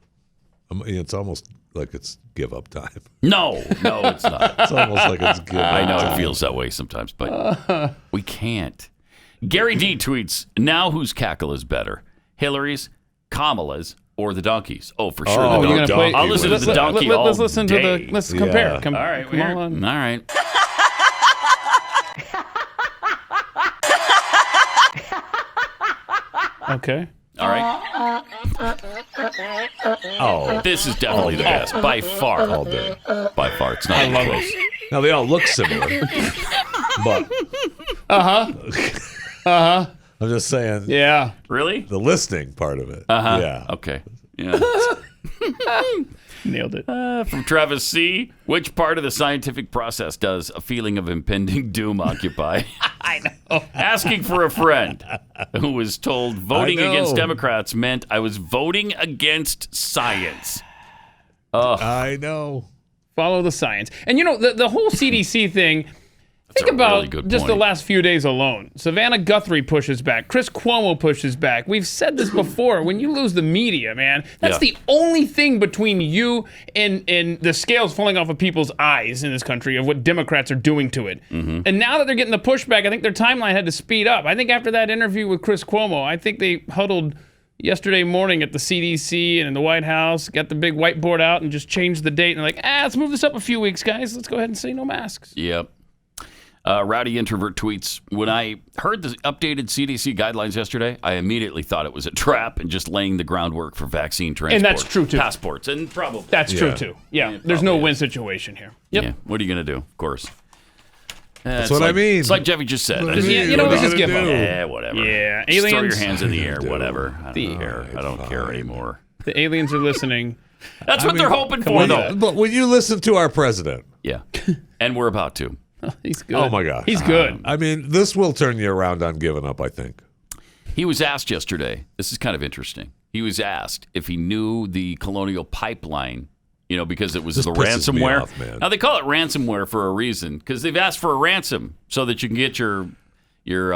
It's almost like it's give up time. No, it's not. It's almost like it's give up I know time. it feels that way sometimes, but we can't. Gary D tweets, now whose cackle is better? Hillary's, Kamala's, or the donkey's? Oh, for sure. Oh, the donkey. I'll listen to the donkey all Let's listen day. to the. Let's compare. All right, come on. All right. Okay. All right. Oh, this is definitely the best by far. All day. By far, it's not even close. Now they all look similar, but I'm just saying. Yeah. Really? The listening part of it. Yeah. Okay. Yeah. Nailed it. From Travis C. Which part of the scientific process does a feeling of impending doom occupy? I know. Asking for a friend who was told voting against Democrats meant I was voting against science. I know. Follow the science. And the whole CDC thing, think about really good just point. the last few days alone. Savannah Guthrie pushes back. Chris Cuomo pushes back. We've said this before. When you lose the media, man, that's the only thing between you and the scales falling off of people's eyes in this country of what Democrats are doing to it. Mm-hmm. And now that they're getting the pushback, I think their timeline had to speed up. I think after that interview with Chris Cuomo, I think they huddled yesterday morning at the CDC and in the White House, got the big whiteboard out and just changed the date. And they're like, let's move this up a few weeks, guys. Let's go ahead and say no masks. Yep. Rowdy Introvert tweets, when I heard the updated CDC guidelines yesterday, I immediately thought it was a trap and just laying the groundwork for vaccine transport. And that's true, too. Passports, and probably. That's true, too. Yeah, there's no win situation here. Yep. Yeah. What are you going to do? Of course. That's what I mean. It's like Jeffy just said. Let's just give up. Yeah, whatever. Yeah, Just throw aliens. your hands in the air, whatever. I don't care. I don't care anymore. The aliens are listening. That's what they're hoping for, though. But when you listen to our president. Yeah. And we're about to. He's good. Oh, my gosh. He's good. I mean, this will turn you around on giving up, I think. He was asked yesterday, this is kind of interesting. He was asked if he knew the Colonial Pipeline, because it was This the pisses me ransomware. off, man. Now, they call it ransomware for a reason, because they've asked for a ransom so that you can get your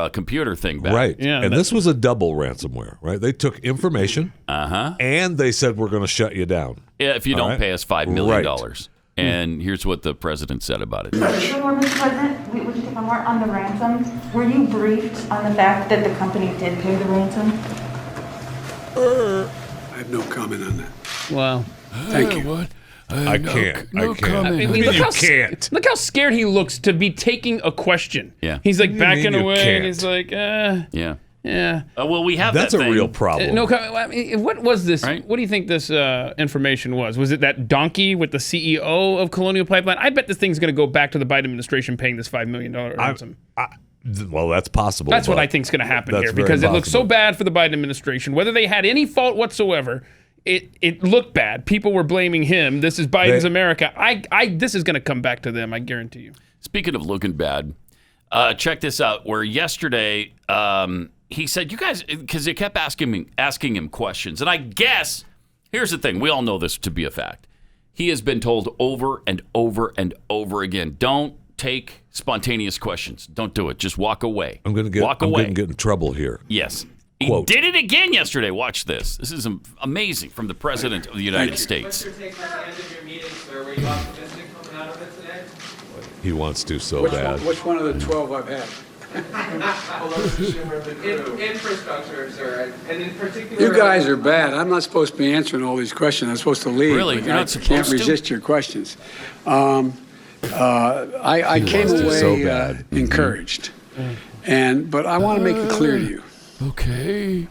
computer thing back. Right. Yeah, and this was a double ransomware, right? They took information and they said, we're going to shut you down. Yeah, if you All don't right? pay us $5 million. Right. And here's what the president said about it. Mr. President, would you take one more on the ransom? Were you briefed on the fact that the company did pay the ransom? I have no comment on that. Wow. Thank you. What? I can't. I can't. I mean, You look can't. Look how scared he looks to be taking a question. Yeah. He's like What do you backing mean you away. can't? And he's like, Yeah. yeah. Well, we have That's that a thing. real problem. No, I mean, what was this? Right. What do you think this information was? Was it that donkey with the CEO of Colonial Pipeline? I bet this thing's going to go back to the Biden administration paying this $5 million ransom. Well, that's possible. That's what but I think is going to happen that's here very because it looks so possible. bad for the Biden administration. Whether they had any fault whatsoever, it looked bad. People were blaming him. This is Biden's America. This is going to come back to them. I guarantee you. Speaking of looking bad, check this out. Where yesterday he said, "You guys," because they kept asking him questions, and I guess here's the thing: we all know this to be a fact. He has been told over and over and over again, "Don't take spontaneous questions. Don't do it. Just walk away. I'm going to get in trouble here. Yes." Quote. He did it again yesterday. Watch this. This is amazing from the President of the United States. What's your take on the end of your meeting, sir? Were you optimistic coming out of it today? He wants to so bad. Which one of the 12 I've had? Infrastructure, sir, and in particular. You guys are bad. I'm not supposed to be answering all these questions. I'm supposed to leave. Really? Like, You're I not supposed can't to? resist your questions. I came away so bad. encouraged, but I want to make it clear to you. Okay.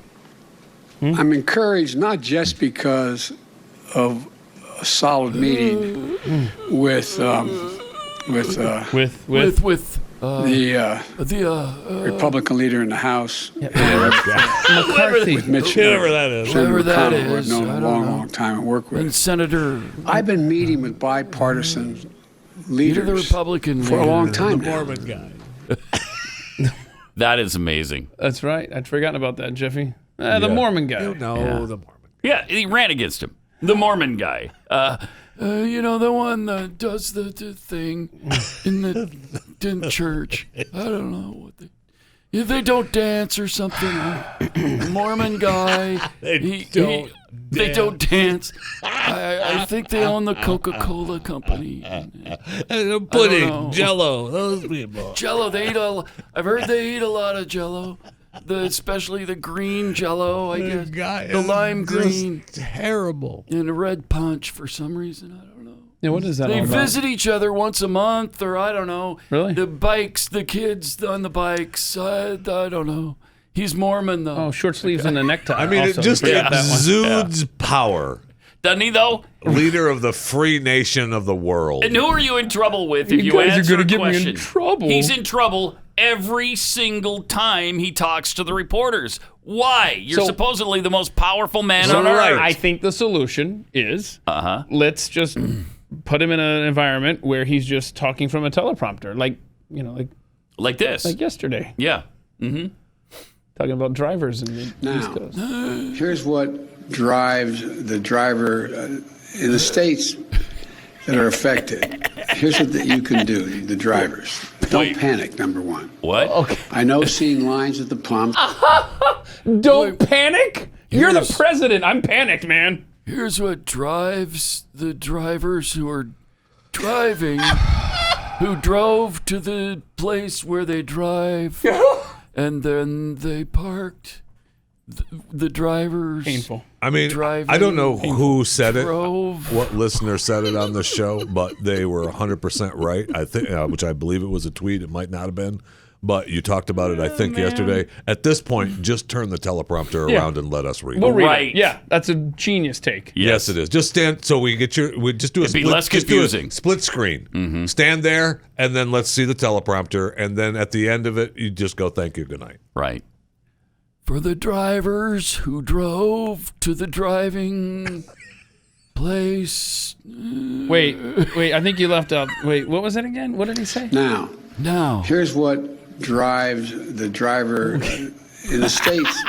I'm encouraged not just because of a solid meeting with the Republican leader in the House, McCarthy, with Mitch, whoever that is, Senator that McConnell, who I've is, known I a don't long, know. long time and worked with. And Senator I've been meeting with bipartisan leaders the Republican for a leader, long time the now. Mormon guy. That is amazing. That's right. I'd forgotten about that, Jeffy. The Mormon guy. You know, Yeah. the Mormon. Yeah, he ran against him. The Mormon guy. The one that does the thing in the church. I don't know what if they don't dance or something. Mormon guy. They don't dance. I think they own the Coca-Cola company. Pudding, Jello, those people. Jello. I've heard they eat a lot of Jello. Especially the green Jello, I guess. The lime green. Terrible. And a red punch for some reason. I don't know. Yeah, what is that They all about? visit each other once a month, or I don't know. Really? The bikes, the kids on the bikes. I don't know. He's Mormon, though. Oh, short sleeves and a necktie. I mean, also. it just Forget that one. exudes power. Doesn't he, though? Leader of the free nation of the world. And who are you in trouble with if You you guys are answer gonna a get me in question? trouble. He's in trouble every single time he talks to the reporters. Why? You're So- supposedly the most powerful man on earth. I think the solution is let's just put him in an environment where he's just talking from a teleprompter, like this, like yesterday. Yeah. Mm-hmm. Talking about drivers in the East Now, Coast. here's what drives the driver in the states that are affected. Here's what you can do, the drivers. Don't panic, number one. What? Okay. I know seeing lines at the pump. Don't panic. You're the president. I'm panicked, man. Here's what drives the drivers who are driving, who drove to the place where they drive, and then they parked. The drivers. Painful. I mean, driving, I don't know who said it, drove. what listener said it on the show, but they were 100% right. I think, which I believe it was a tweet. It might not have been, but you talked about it. I think yesterday. At this point, just turn the teleprompter around and let us read. We'll it. read it. Yeah, that's a genius take. Yes, it is. Just stand. So we get we just do a It'd be split, less just do a confusing. split screen. Stand there, and then let's see the teleprompter, and then at the end of it, you just go, "Thank you, good night." Right. For the drivers who drove to the driving place. Wait. I think you left out. Wait, what was it again? What did he say? Now, here's what drives the driver in the states.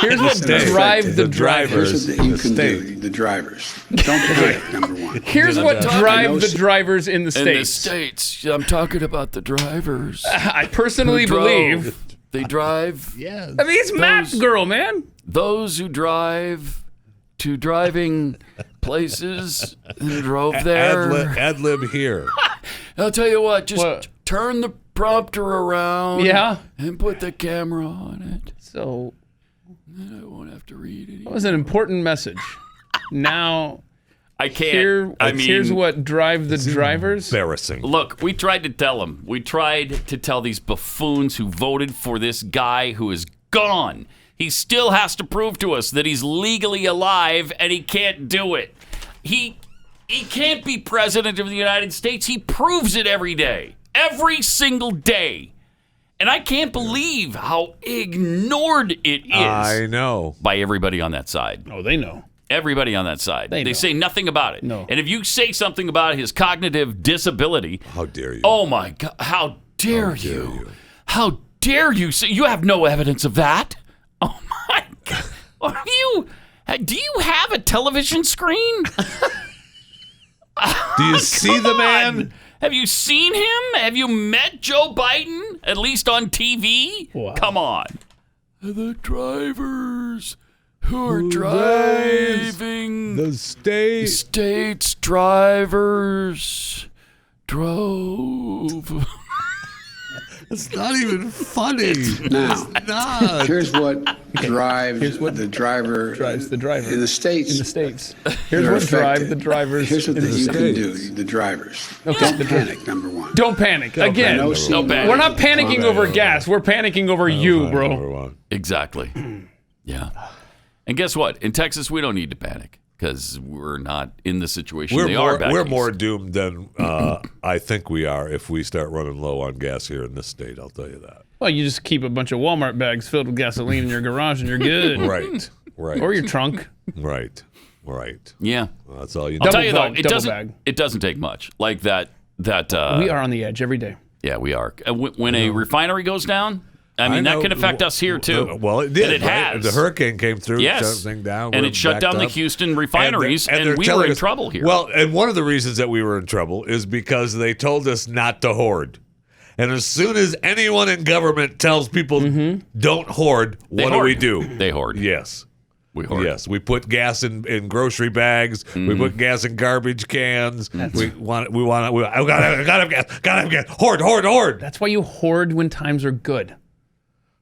Here's what drives the drivers. Here's what you can do, the drivers. Don't panic, number one. Here's what drives the drivers in the In the States. States. I'm talking about the drivers. I personally who drove. believe. They drive. Yes. I mean, it's Maps Girl, man. Those who drive to driving places and drove there. Ad lib here. I'll tell you what, just turn the prompter around. Yeah. And put the camera on it. So Then I won't have to read it. that was an important message. Now I can't. here's what drive the drivers. Embarrassing. Look, we tried to tell them. We tried to tell these buffoons who voted for this guy who is gone. He still has to prove to us that he's legally alive, and he can't do it. He can't be president of the United States. He proves it every day. Every single day. And I can't believe how ignored it is. I know. By everybody on that side. Oh, they know. Everybody on that side. They know. say nothing about it. No. And if you say something about his cognitive disability, How dare you? oh my God, how dare you? How dare you? So you have no evidence of that? Oh my God. Do you have a television screen? Do you see the man? Have you seen him? Have you met Joe Biden? At least on TV? Wow. Come on. The drivers who are driving. The States drivers drove. It's not even funny. Now, here's what drives the driver in the States. In the States. Here's what drives the drivers Here's what in the you States. can do, the drivers. Okay. Don't panic, number one. Don't panic. Again, we're not panicking over gas. We're panicking over you, bro. Exactly. Yeah. And guess what? In Texas, we don't need to panic because we're not in the situation they are back We're east. more doomed than I think we are if we start running low on gas here in this state. I'll tell you that. Well, you just keep a bunch of Walmart bags filled with gasoline in your garage and you're good. Right. Or your trunk. Right. Yeah. Well, that's all you I'll need. tell you though, it doesn't take much. Like that. We are on the edge every day. Yeah, we are. When a refinery goes down, I mean, that can affect us here, too. Well, it did. And it has. The hurricane came through, yes. shut everything down. And it shut down the Houston refineries, and we were in trouble here. Well, and one of the reasons that we were in trouble is because they told us not to hoard. And as soon as anyone in government tells people don't hoard, what do? They hoard. Yes. We hoard. Yes, we put gas in grocery bags. We put gas in garbage cans. I gotta have gas. Hoard. That's why you hoard when times are good.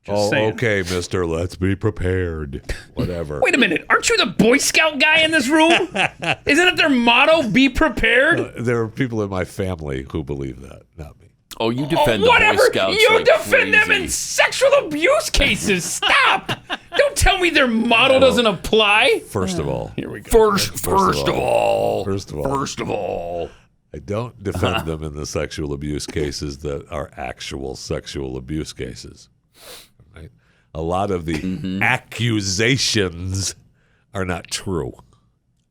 Just saying. Okay, mister. Let's be prepared. Whatever. Wait a minute. Aren't you the Boy Scout guy in this room? Isn't it their motto, be prepared? There are people in my family who believe that, not me. Oh, you defend the whatever. Boy Scouts You like defend them crazy. in sexual abuse cases. Stop. Don't tell me their motto doesn't apply. First of all. Here we go. First of all. I don't defend them in the sexual abuse cases that are actual sexual abuse cases. Right? A lot of the accusations are not true.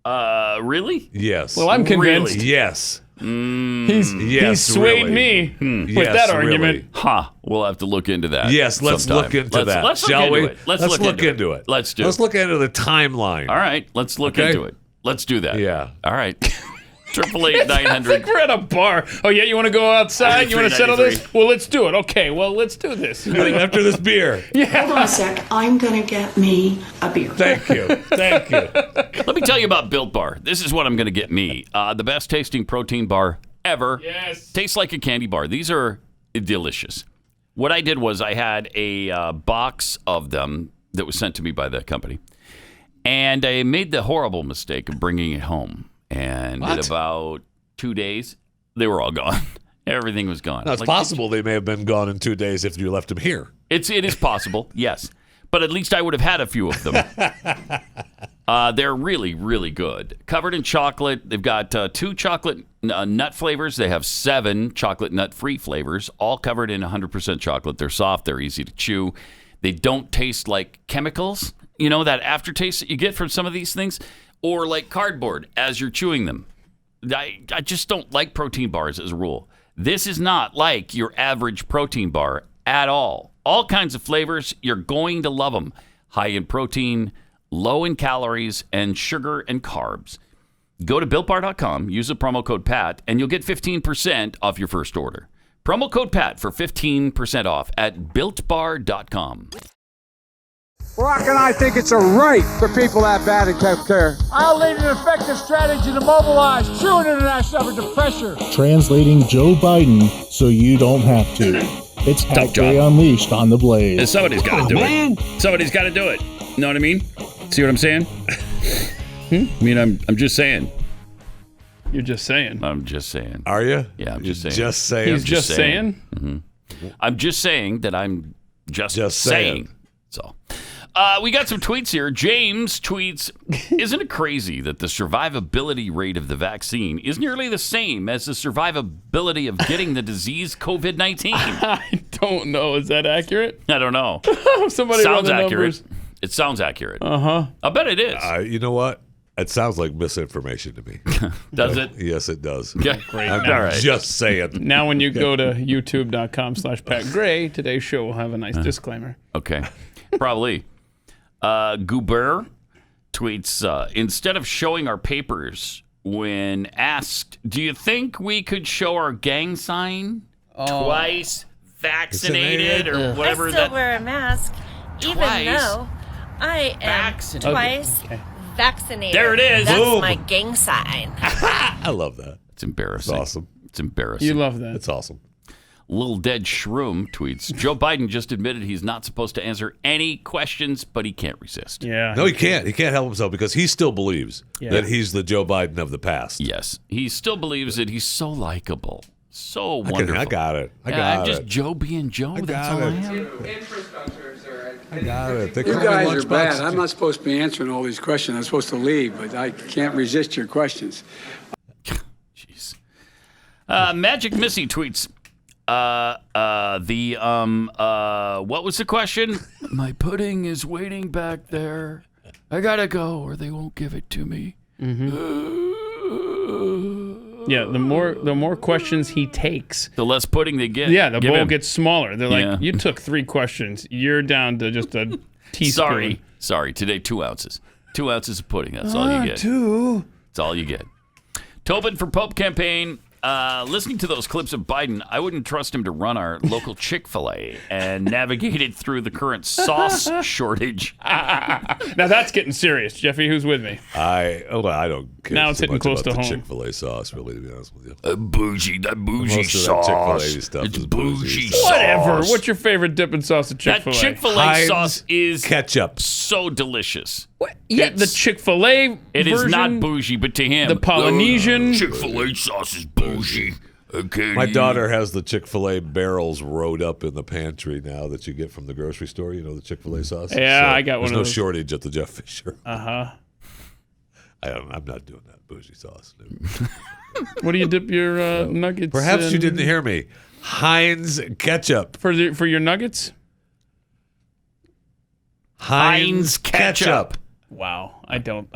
Really? Yes. Well, I'm convinced. Really? Yes. He's swayed me with Yes, that argument. really. Huh. We'll have to look into that. Yes, let's sometime. look into that. Let's shall look we? into it. Let's look into it. Let's do it. Let's look into the timeline. All right. Let's look Okay. into it. Let's do that. Yeah. All right. 888 It's like 900. we're at a bar. Oh, yeah, you want to go outside? You want to settle this? Well, let's do it. Okay, well, let's do this. After this beer. Hold on a sec. I'm going to get me a beer. Thank you. Let me tell you about Built Bar. This is what I'm going to get me. The best tasting protein bar ever. Yes. Tastes like a candy bar. These are delicious. What I did was I had a box of them that was sent to me by the company. And I made the horrible mistake of bringing it home. And in about 2 days, they were all gone. Everything was gone. Now, it's possible they may have been gone in 2 days if you left them here. It is possible, yes. But at least I would have had a few of them. They're really, really good. Covered in chocolate. They've got 2 chocolate nut flavors. They have 7 chocolate nut-free flavors, all covered in 100% chocolate. They're soft. They're easy to chew. They don't taste like chemicals. You know, that aftertaste that you get from some of these things? Or like cardboard as you're chewing them. I just don't like protein bars as a rule. This is not like your average protein bar at all. All kinds of flavors. You're going to love them. High in protein, low in calories, and sugar and carbs. Go to BuiltBar.com, use the promo code PAT, and you'll get 15% off your first order. Promo code PAT for 15% off at BuiltBar.com. Barack and I think it's a right for people to have bad health care. I'll lead an effective strategy to mobilize true international effort to pressure. Translating Joe Biden so you don't have to. It's Pat Gray Unleashed on the Blaze. Somebody's got to do it. Somebody's got to do it. Know what I mean? See what I'm saying? I mean, I'm just saying. You're just saying. I'm just saying. Are you? Yeah, I'm just saying. Just saying. He's just saying? Mm-hmm. I'm just saying that I'm just saying. So, we got some tweets here. James tweets, isn't it crazy that the survivability rate of the vaccine is nearly the same as the survivability of getting the disease COVID-19? I don't know. Is that accurate? I don't know. Somebody run sounds the accurate. numbers. It sounds accurate. Uh-huh. I bet it is. You know what? It sounds like misinformation to me. Does it? Yes, it does. Okay. I'm just saying. Now when you go to youtube.com/PatGray, today's show will have a nice disclaimer. Okay. Probably. Guber tweets, instead of showing our papers when asked, do you think we could show our gang sign? Twice vaccinated or whatever I still that... wear a mask, even though I am twice vaccinated. There it is. That's Boom. my gang sign. I love that. It's embarrassing. It's awesome. It's embarrassing. You love that. It's awesome. Little Dead Shroom tweets, Joe Biden just admitted he's not supposed to answer any questions, but he can't resist. Yeah. No, he can't. He can't help himself because he still believes that he's the Joe Biden of the past. Yes. He still believes that he's so likable. So wonderful. I got it. I'm just Joe being Joe. That's all I am. I got it. You guys are bad. I'm not supposed to be answering all these questions. I'm supposed to leave, but I can't resist your questions. Jeez. Magic Missy tweets, what was the question? My pudding is waiting back there. I gotta go or they won't give it to me. Yeah, the more questions he takes, the less pudding they get. Yeah, the bowl gets smaller. They're like, Yeah. you took 3 questions. You're down to just a teaspoon. Sorry. Today, 2 ounces. 2 ounces of pudding. That's all you get. 2. That's all you get. Tobin for Pope campaign. Listening to those clips of Biden, I wouldn't trust him to run our local Chick-fil-A and navigate it through the current sauce shortage. Now that's getting serious. Jeffy, who's with me? I don't care. Now it's too hitting much close about to the home. Chick-fil-A sauce, really, to be honest with you. That bougie Most of sauce. that Chick-fil-A stuff It's is bougie sauce. Whatever. What's your favorite dipping sauce at Chick-fil-A? That Chick-fil-A Heinz sauce is ketchup. so delicious. What? Yeah, the Chick-fil-A It is version, not bougie, but to him, the Polynesian. Chick-fil-A sauce is bougie. Okay. My daughter has the Chick-fil-A barrels rowed up in the pantry now that you get from the grocery store. You know, the Chick-fil-A sauce? Yeah, I got one of There's those. no shortage at the Jeff Fisher. Uh-huh. I'm not doing that bougie sauce. No. What do you dip your nuggets Perhaps in? you didn't hear me. Heinz ketchup. For your nuggets? Heinz ketchup. Wow. I got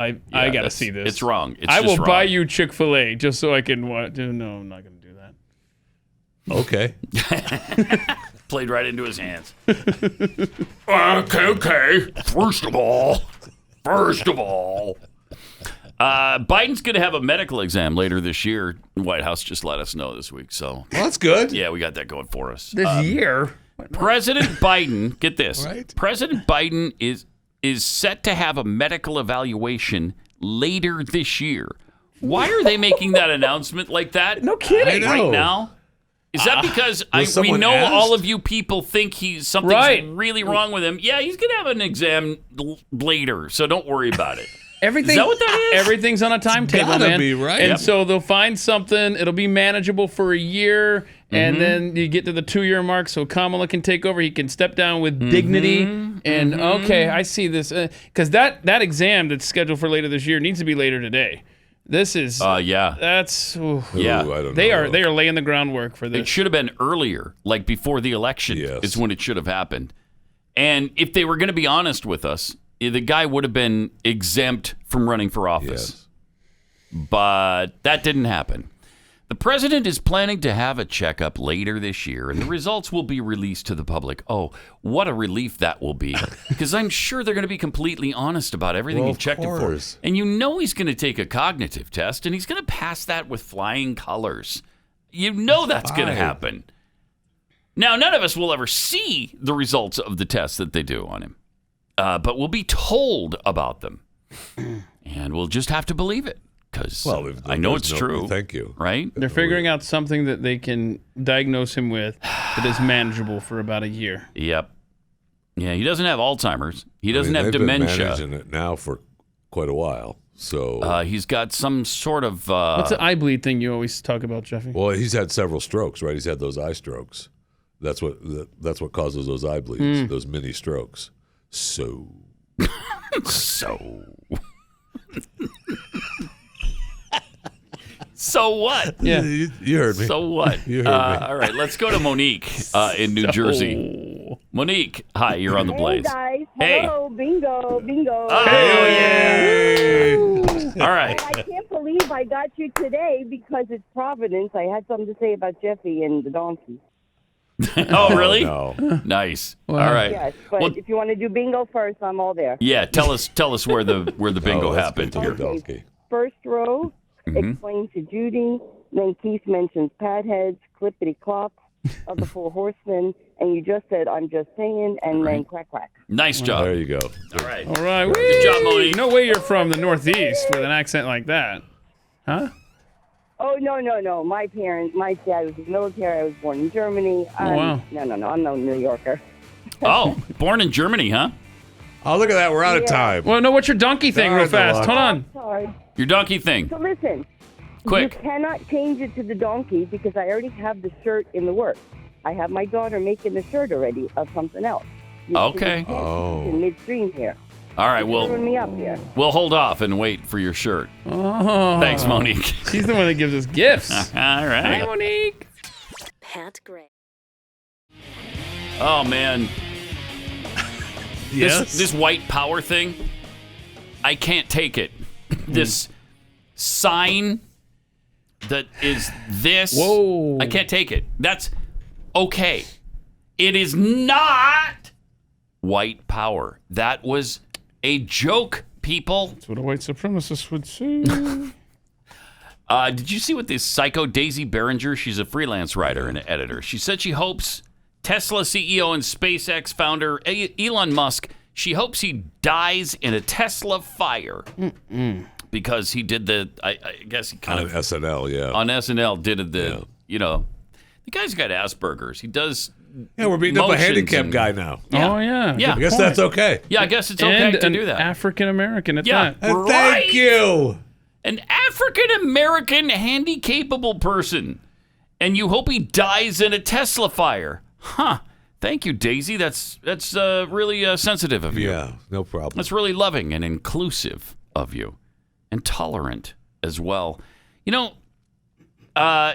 to see this. It's wrong. It's I just will buy wrong. you Chick-fil-A just so I can what? No, I'm not going to do that. Okay. Played right into his hands. Okay. First of all, Biden's going to have a medical exam later this year. The White House just let us know this week. So Well, that's good. yeah, we got that going for us. This year? President Biden, get this. Right. President Biden is set to have a medical evaluation later this year. Why are they making that announcement like that? No kidding. I know. Right now? Is that because we someone know asked? all of you people think something's Right. really wrong with him? Yeah, he's going to have an exam later, so don't worry about it. Everything, Is that what that is? Everything's on a timetable, gotta man. be, right? And Yep. so they'll find something. It'll be manageable for a year, and then you get to the 2-year mark. So Kamala can take over. He can step down with dignity. And okay, I see this because that exam that's scheduled for later this year needs to be later today. This is Yeah. that's Yeah. Ooh, I don't they know. are laying the groundwork for It this. should have been earlier, like before the election Yes. is when it should have happened. And if they were going to be honest with us, the guy would have been exempt from running for office. Yes. But that didn't happen. The president is planning to have a checkup later this year, and the results will be released to the public. Oh, what a relief that will be, because I'm sure they're going to be completely honest about everything Well, he of checked him for. course. And you know he's going to take a cognitive test, and he's going to pass that with flying colors. You know that's going to Fine. happen. Now, none of us will ever see the results of the tests that they do on him, but we'll be told about them, and we'll just have to believe it. Because I know it's true. Thank you. Right? They're figuring out something that they can diagnose him with that is manageable for about a year. Yep. Yeah, he doesn't have Alzheimer's. He doesn't they've have been dementia. managing it now for quite a while. So He's got some sort of... What's the eye bleed thing you always talk about, Jeffy? well, he's had several strokes, right? He's had those eye strokes. That's what causes those eye bleeds, those mini strokes. So So what? Yeah. you heard me. So what? You heard me. All right, let's go to Monique in New Jersey. Monique, hi, you're on the Blaze. Hey, guys. Hey. Hello. Bingo. Oh, yeah. All right. I can't believe I got you today because it's Providence. I had something to say about Jeffy and the donkey. Oh, really? No. Nice. Wow. All right. Yes, but Well, if you want to do bingo first, I'm all there. yeah, tell us where the bingo Oh, that's happened good. here. Donkey. First row, explain to Judy. Then Keith mentions pad heads, clippity clops of the 4 horsemen, and you just said, "I'm just saying," and then quack quack. Nice job. There you go. All right. All right. Good job, Monique. No way you're from the Northeast with an accent like that. Huh? Oh, no. My dad was in the military. I was born in Germany. Wow. No. I'm no New Yorker. Oh, born in Germany, huh? Oh, look at that. We're out of time. Well, no, what's your donkey thing real fast? Hold on. Sorry. Your donkey thing. So listen. Quick. You cannot change it to the donkey because I already have the shirt in the works. I have my daughter making the shirt already of something else. Okay. In midstream here. All right, You're screwing me up here. we'll hold off and wait for your shirt. Oh. Thanks, Monique. She's the one that gives us gifts. All right. Hi, Monique. Pat Gray. Oh, man. Yes? This white power thing, I can't take it. This sign that is this. Whoa. I can't take it. That's okay. It is not white power. That was a joke, people. That's what a white supremacist would say. Did you see what this psycho Daisy Behringer, she's a freelance writer and editor. She said she hopes Tesla CEO and SpaceX founder Elon Musk, she hopes he dies in a Tesla fire. Because he did I guess he kind of... On SNL, yeah. On SNL did the, the guy's got Asperger's. He does... Yeah, we're beating up a handicapped guy now. Oh, yeah. Yeah. I guess that's okay. Yeah, I guess it's okay to do that. African-American at Yeah. that. Right. Thank you. An African-American handy-capable person. And you hope he dies in a Tesla fire. Huh. Thank you, Daisy. That's really sensitive of you. Yeah, no problem. That's really loving and inclusive of you. And tolerant as well.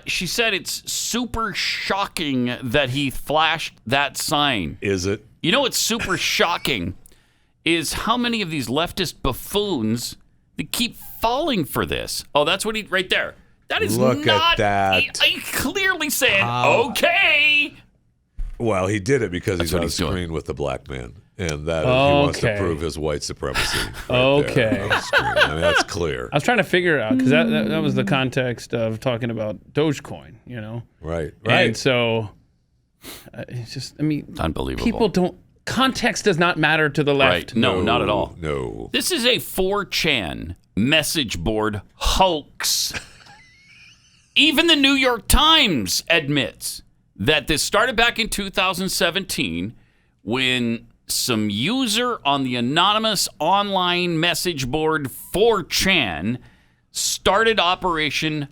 She said it's super shocking that he flashed that sign. Is it? You know what's super shocking is how many of these leftist buffoons that keep falling for this. Oh, that's what right there. That is Look not... at that. He clearly saying, okay. Well, he did it because he's on a screen with the black man. And that he wants to prove his white supremacy. Okay. I mean, that's clear. I was trying to figure it out because that was the context of talking about Dogecoin, Right. And so it's just, unbelievable. People don't, context does not matter to the left. Right. No, not at all. No. This is a 4chan message board hoax. Even the New York Times admits that this started back in 2017 when some user on the anonymous online message board 4chan started Operation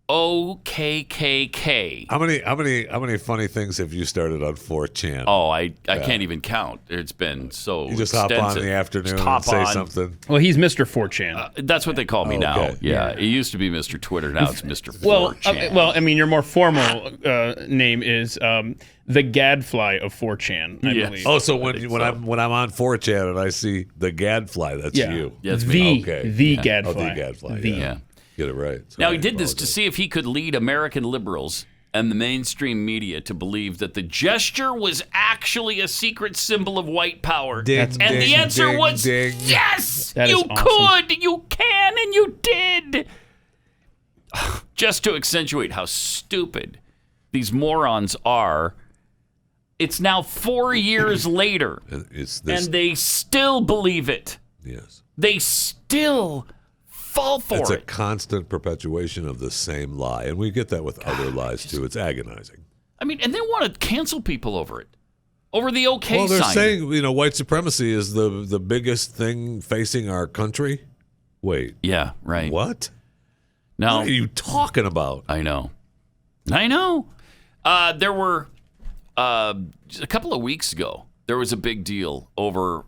OKKK. How many funny things have you started on 4chan? Oh, I can't even count. It's been so You just extensive. hop on in the afternoon and say something. Well, he's Mr. 4chan. That's what they call me now. Yeah, it used to be Mr. Twitter. Now it's Mr. 4chan. Your more formal name is the Gadfly of 4chan, I believe. Oh, so when I'm on 4chan and I see the Gadfly, that's you. That's me. Okay. The Gadfly. Oh, the Gadfly. Yeah. Get it right. So Now, he did this to see if he could lead American liberals and the mainstream media to believe that the gesture was actually a secret symbol of white power. The answer was yes! You could, you can, and you did. Just to accentuate how stupid these morons are, it's now 4 years later, and they still believe it. Yes. They still fall for it's it. a constant perpetuation of the same lie. And we get that with other lies, too. It's agonizing. I mean, and they want to cancel people over it. Over the okay sign. Well, they're saying, white supremacy is the biggest thing facing our country. Wait. Yeah, right. What? Now, what are you talking about? I know. There were, a couple of weeks ago, there was a big deal over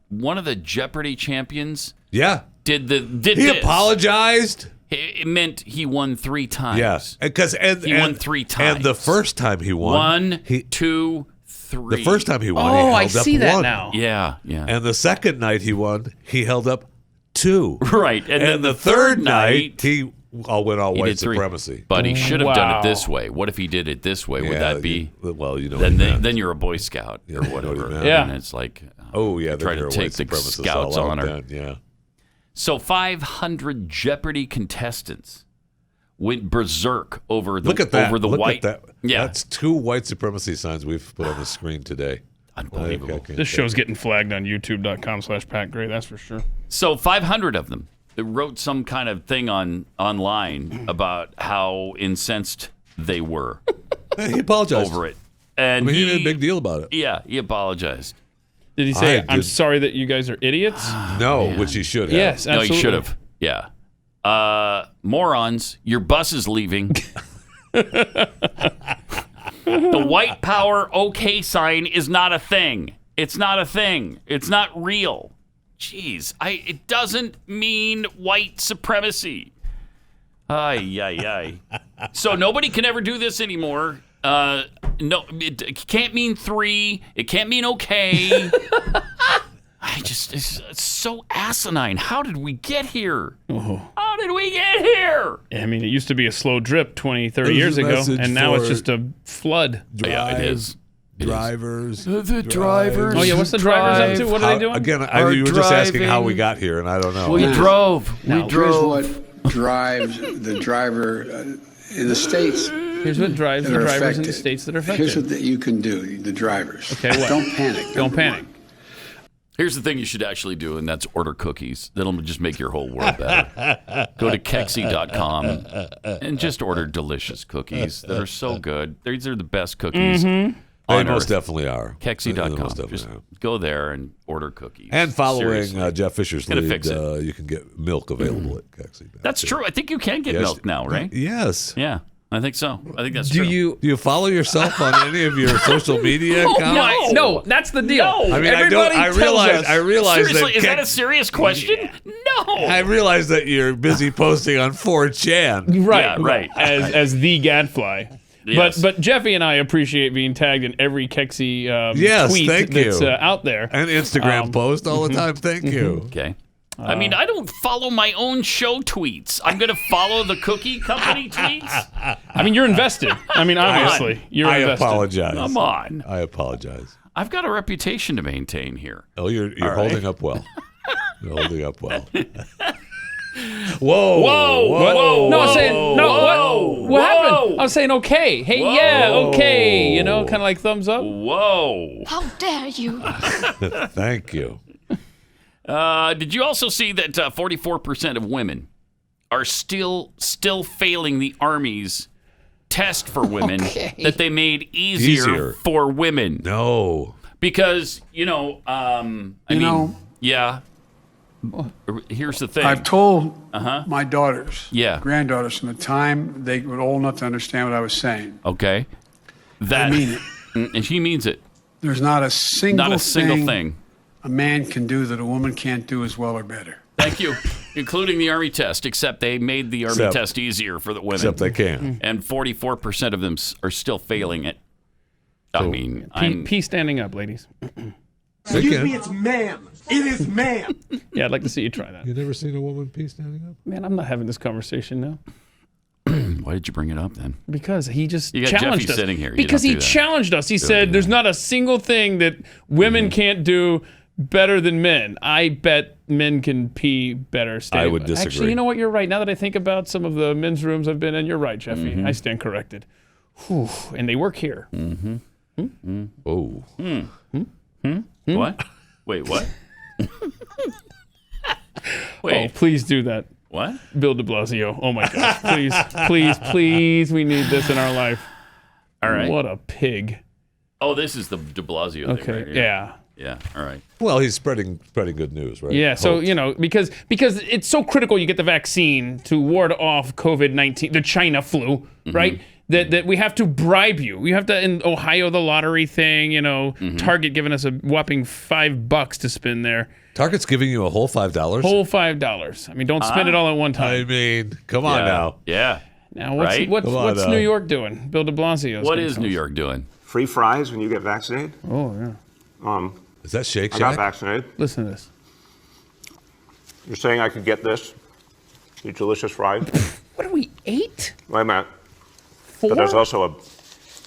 one of the Jeopardy champions. Yeah. He this. Apologized? It meant he won 3 times. Yes. He won 3 times. And the first time he won. 1, 2, 3. The first time he won, he held I up see that 1. now. Yeah. And the second night he won, he held up 2. Right. And then the third night, he went all white supremacy. But he should have done it this way. What if he did it this way? Would that be? Well, then you're a Boy Scout or whatever. And it's like, try to take the Scouts honor. Yeah. So 500 Jeopardy contestants went berserk over the white. At that. Yeah, that's 2 white supremacy signs we've put on the screen today. Unbelievable. This show's getting flagged on youtube.com/PatGray, that's for sure. So 500 of them wrote some kind of thing online about how incensed they were. He apologized over it, and he made a big deal about it. Yeah, he apologized. Did he say, "I'm sorry that you guys are idiots"? No, which he should have. Yes, absolutely. No, he should have. Yeah. Morons, your bus is leaving. The white power OK sign is not a thing. It's not a thing. It's not real. Jeez, it doesn't mean white supremacy. Ay, ay, ay. So nobody can ever do this anymore. No, it can't mean 3. It can't mean okay. It's so asinine. How did we get here? Oh. How did we get here? I mean, it used to be a slow drip 20, 30 years ago, and now it's just a flood. Yeah, it is. Drivers. The drivers. Oh, yeah, what's the drivers up to? What are they doing? Again, you were just asking how we got here, and I don't know. We drove. Here's what drives the driver in the states. Here's what drives the drivers in the states that are affected. Here's what you can do, the drivers. Okay, what? Don't panic. Don't panic. Here's the thing you should actually do, and that's order cookies. That'll just make your whole world better. Go to Kexi.com and just order delicious cookies that are so good. These are the best cookies. They most definitely are. Kexi.com. Just go there and order cookies. And following Seriously. Jeff Fisher's Gonna lead, fix it. you can get milk available at Kexi. That's true. I think you can get milk now, right? Yes. Yeah, I think so. I think that's Do true. you Do you follow yourself on any of your social media accounts? No, that's the deal. No. I mean, Everybody I realize Seriously, that is that a serious question? No. I realize that you're busy posting on 4chan. Right, Yeah, right. As the gadfly. Yes. But Jeffy and I appreciate being tagged in every Kexi tweet thank that's you. out there. And Instagram post all the time. Thank you. Okay. I mean, I don't follow my own show tweets. I'm going to follow the cookie company tweets. I mean, you're invested. I mean, obviously, you're I invested. apologize. Come on. I apologize. I've got a reputation to maintain here. Oh, you're All right. holding up well. You're holding up well. Whoa. What? No, I was saying, no, whoa, what happened? I was saying, okay. Hey, yeah, okay. You know, kind of like thumbs up. Whoa. How dare you? Thank you. Did you also see that 44% of women are still failing the Army's test for women that they made easier for women? No. Because, yeah. Here's the thing. I've told my daughters, Yeah. granddaughters, from the time they were old enough to understand what I was saying. Okay. I mean it. And she means it. There's not a single thing a man can do that a woman can't do as well or better. Thank you. Including the Army test, except they made the Army test easier for the women. Except they can. And 44% of them are still failing it. I mean, P standing up, ladies. Excuse me, it's ma'am. It is ma'am. Yeah, I'd like to see you try that. You never seen a woman pee standing up? Man, I'm not having this conversation now. Why did you bring it up then? Because he just You got challenged Jeffy us. sitting here. You Because don't he do that. challenged us. He said, "There's not a single thing that women can't do better than men. I bet men can pee better." I would disagree. Actually, you know what? You're right. Now that I think about some of the men's rooms I've been in, you're right, Jeffy. I stand corrected. Whew. And they work here. Oh. What? Wait, what? Wait. Oh, please do that. What? Bill de Blasio. Oh my gosh. Please, please, please. We need this in our life. All right. What a pig. Oh, this is the de Blasio Okay. thing, right? Yeah. Yeah. All right. Well, he's spreading good news, right? Yeah, so, Hope. because it's so critical you get the vaccine to ward off COVID-19, the China flu, right? That we have to bribe you. We have to, in Ohio, the lottery thing, Target giving us a whopping $5 to spend there. Target's giving you a whole $5? Whole $5. I mean, don't spend it all at one time. I mean, come on now. Yeah. Now, what's Come on, New York doing? Bill de Blasio. What is New York doing? Free fries when you get vaccinated. Oh, yeah. Is that Shake I got Shack? vaccinated. Listen to this. You're saying I could get this? These delicious fries? What are we, 8? Wait a minute. 4? But there's also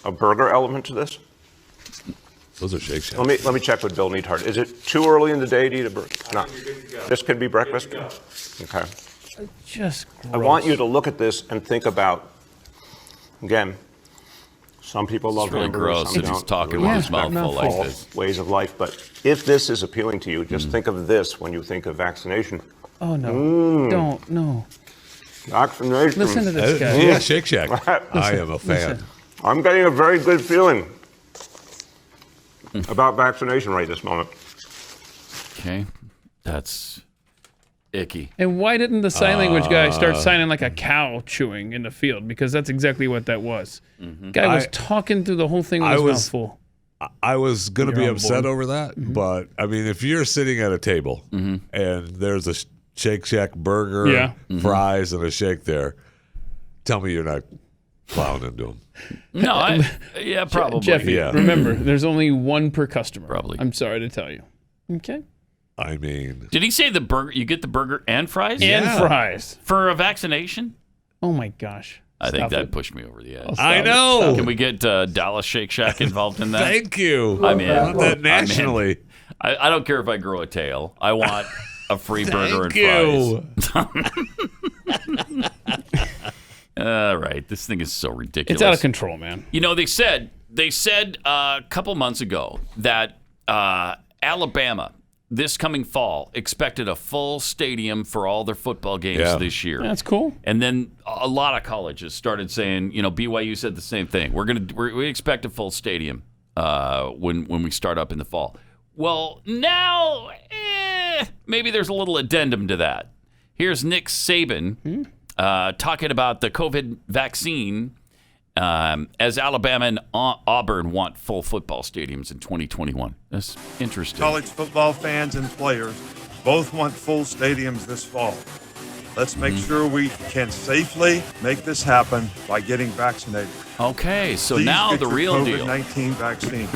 a burger element to this. Those are Shake Shack. Let me check with Bill Neathart. Is it too early in the day to eat a burger? No. This could be breakfast? Okay. Just gross. I want you to look at this and think about, again, some people love It's really hamburgers, gross some that he's don't. talking We're with his mouth full like respectful this. of ways of life. But if this is appealing to you, just think of this when you think of vaccination. Oh, no. Don't. No. Vaccination. Listen to this guy. Yeah, Shake Shack. I am a fan. Listen. I'm getting a very good feeling about vaccination right this moment. Okay. That's icky. And why didn't the sign language guy start signing like a cow chewing in the field? Because that's exactly what that was. Guy was talking through the whole thing with his mouth full. I was going to be upset over that, Mm-hmm. but I mean, if you're sitting at a table and there's a Shake Shack burger, fries, and a shake there, tell me you're not plowing into them. No, probably. Jeffy, Yeah. remember, there's only one per customer. Probably. I'm sorry to tell you. Okay. I mean, did he say the burger? You get the burger and fries? And fries. For a vaccination? Oh, my gosh. I think Stop that it. pushed me over the edge. I know. Can we get Dallas Shake Shack involved in that? Thank you. I'm in. I want that nationally. I don't care if I grow a tail. I want a free burger and Thank fries. All right. This thing is so ridiculous. It's out of control, man. You know, they said a couple months ago that Alabama, this coming fall, expected a full stadium for all their football games this year. That's cool. And then a lot of colleges started saying, BYU said the same thing. We expect a full stadium when we start up in the fall. Well, now maybe there's a little addendum to that. Here's Nick Saban talking about the COVID vaccine as Alabama and Auburn want full football stadiums in 2021. That's interesting. College football fans and players both want full stadiums this fall. Let's make sure we can safely make this happen by getting vaccinated. Okay, so Please now get the your real deal. COVID-19 vaccine.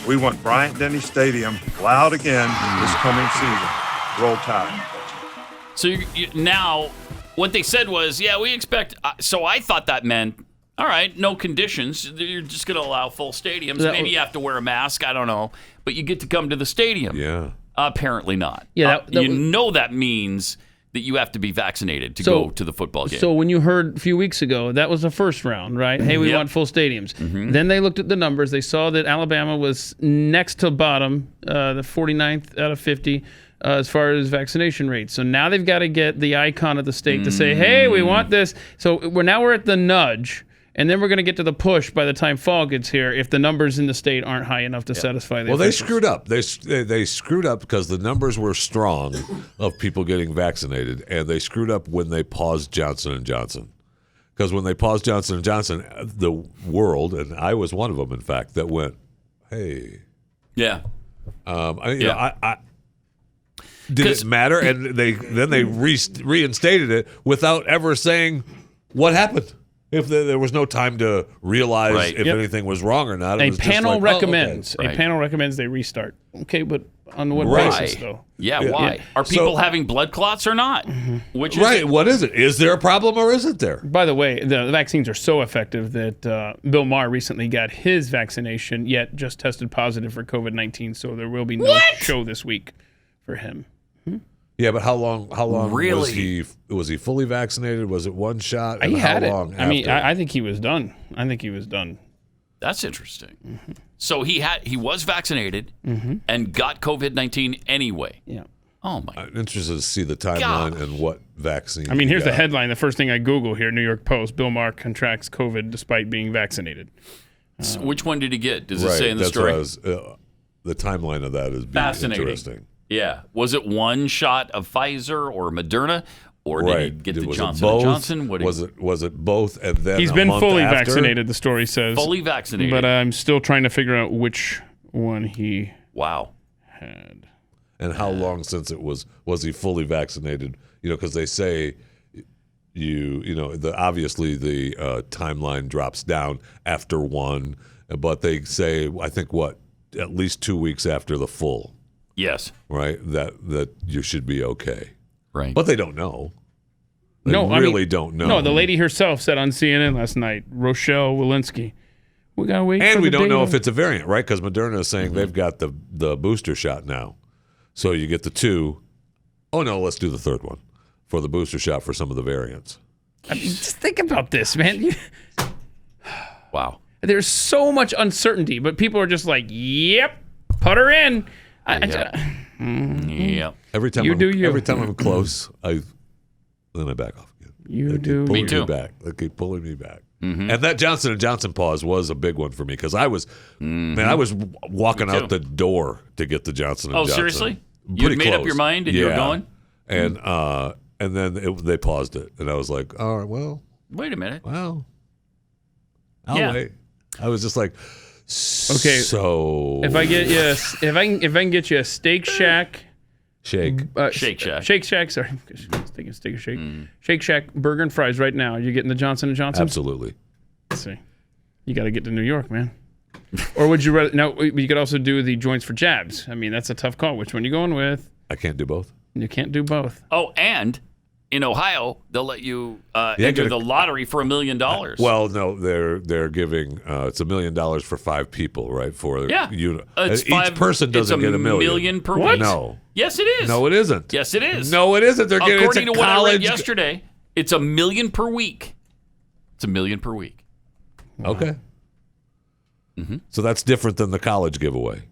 We want Bryant-Denny Stadium loud again this coming season. Roll Tide. So now what they said was, we expect. So I thought that meant, all right, no conditions. You're just going to allow full stadiums. Maybe you have to wear a mask. I don't know. But you get to come to the stadium. Yeah. Apparently not. Yeah, that means that you have to be vaccinated to go to the football game. So when you heard a few weeks ago, that was the first round, right? Hey, we want full stadiums. Then they looked at the numbers. They saw that Alabama was next to bottom, the 49th out of 50, as far as vaccination rates. So now they've got to get the icon of the state to say, hey, we want this. So we're at the nudge. And then we're going to get to the push by the time fall gets here if the numbers in the state aren't high enough to satisfy the Well, they officials. screwed up. They screwed up because the numbers were strong of people getting vaccinated, and they screwed up when they paused Johnson & Johnson. Because when they paused Johnson & Johnson, the world, and I was one of them, in fact, that went, hey. Yeah. Did it matter? And they reinstated it without ever saying what happened. If there was no time to realize if anything was wrong or not. A panel recommends. A panel recommends they restart. Okay, but on what basis, though? Yeah, why? Are people having blood clots or not? Which is right. What is it? Is there a problem or isn't there? By the way, the vaccines are so effective that Bill Maher recently got his vaccination, yet just tested positive for COVID-19. So there will be no show this week for him. Yeah, but how long really? was he fully vaccinated? Was it one shot? He had it. Long I mean, I think he was done. That's interesting. So he was vaccinated and got COVID-19 anyway. Yeah. Oh my! I'm interested to see the timeline and what vaccine. I mean, here's the headline. The first thing I Google here: New York Post. Bill Maher contracts COVID despite being vaccinated. So which one did he get? Does it say in the that's story? The timeline of that is fascinating. Interesting. Yeah. Was it one shot of Pfizer or Moderna, or did he get the Johnson & Johnson? Was it both? And then he's been fully vaccinated. The story says fully vaccinated, but I'm still trying to figure out which one he had. And how long since it was he fully vaccinated? Because they say obviously the timeline drops down after one, but they say I think at least 2 weeks after the full. Yes. Right? That you should be okay. Right. But they don't know. They don't know. No, the lady herself said on CNN last night, Rochelle Walensky, we got to wait and for we the don't know data. if it's a variant, right? Because Moderna is saying they've got the booster shot now. So you get the 2. Oh, no, let's do the 3rd one for the booster shot for some of the variants. I mean, just think about this, man. Wow. There's so much uncertainty, but people are just like, yep, put her in. Yeah. Every time every time I'm close, then I back off again. Me too. They keep pulling me back. And that Johnson & Johnson pause was a big one for me because I was, man, I was walking out the door to get the Johnson & Johnson. Oh, seriously? Pretty You made close. up your mind and you were going? And then they paused it, and I was like, all right, well. Wait a minute. Well, I'll wait. I was just like, okay. So if I get you, if I can get you a Steak Shack, Shake Shack. Sorry, I was thinking Steak Shake. Shake Shack burger and fries right now. You getting the Johnson & Johnson? Absolutely. Let's see. You got to get to New York, man. Or would you rather? No, you could also do the joints for jabs. I mean, that's a tough call. Which one you going with? I can't do both. You can't do both. Oh, and in Ohio, they'll let you enter the lottery for $1 million. Well, no, they're giving it's $1 million for 5 people, right? For each person doesn't get $1 million. $1 million per week. No. Yes, it is. No, it isn't. Yes, it is. No, it isn't. They're getting according to what I read college yesterday. It's $1 million per week. It's $1 million per week. Okay. So that's different than the college giveaway.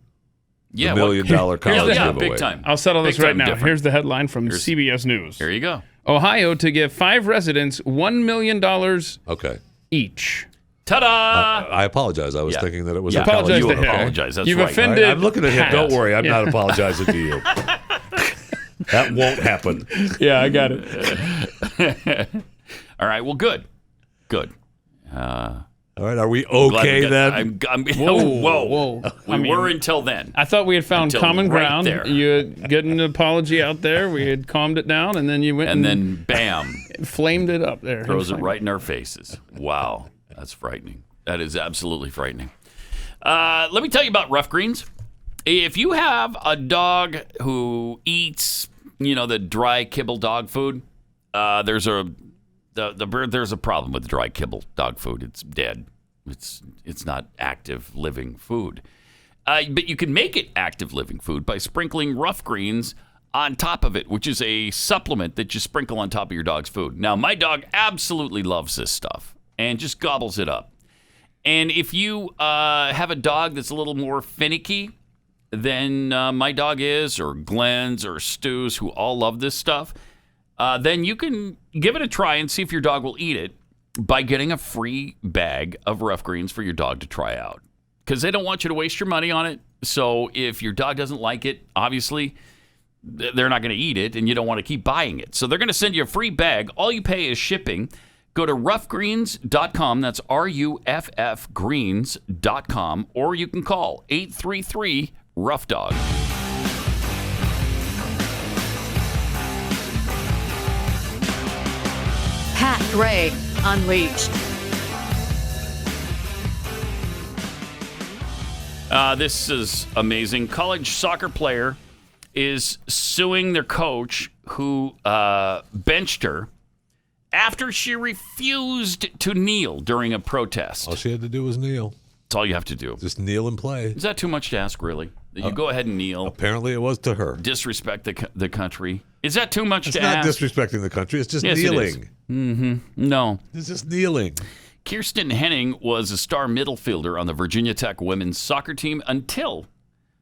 Yeah, $1 million college giveaway. Big time. I'll settle this right now. Different. Here's the headline from CBS News. Here you go. Ohio to give 5 residents $1 million each. Ta-da! I apologize. I was thinking that it was a college. You apologize. That's You've right. offended. I'm looking at him. Pat. Don't worry. I'm not apologizing to you. That won't happen. Yeah, I got it. All right. Well, good. Good. All right. Are we okay then? Whoa. We were until then. I thought we had found common right ground. there. You had gotten an apology out there. We had calmed it down, and then you went and then bam, flamed it up there. Throws it right in our faces. Wow, that's frightening. That is absolutely frightening. Let me tell you about rough greens. If you have a dog who eats, the dry kibble dog food, there's a problem with dry kibble dog food. It's dead. It's not active living food. But you can make it active living food by sprinkling rough greens on top of it, which is a supplement that you sprinkle on top of your dog's food. Now, my dog absolutely loves this stuff and just gobbles it up. And if you have a dog that's a little more finicky than my dog is, or Glenn's or Stu's, who all love this stuff, then you can give it a try and see if your dog will eat it by getting a free bag of rough greens for your dog to try out. Because they don't want you to waste your money on it. So if your dog doesn't like it, obviously, they're not going to eat it, and you don't want to keep buying it. So they're going to send you a free bag. All you pay is shipping. Go to roughgreens.com. That's RUFF greens.com. Or you can call 833-ROUGH-DOG. Pat Gray Unleashed. This is amazing. College soccer player is suing their coach who benched her after she refused to kneel during a protest. All she had to do was kneel. That's all you have to do. Just kneel and play. Is that too much to ask, really? That you go ahead and kneel. Apparently it was to her. Disrespect the country. Is that too much It's to not ask? disrespecting the country. It's just Yes, kneeling. No. It's just kneeling. Kirsten Henning was a star middle fielder on the Virginia Tech women's soccer team until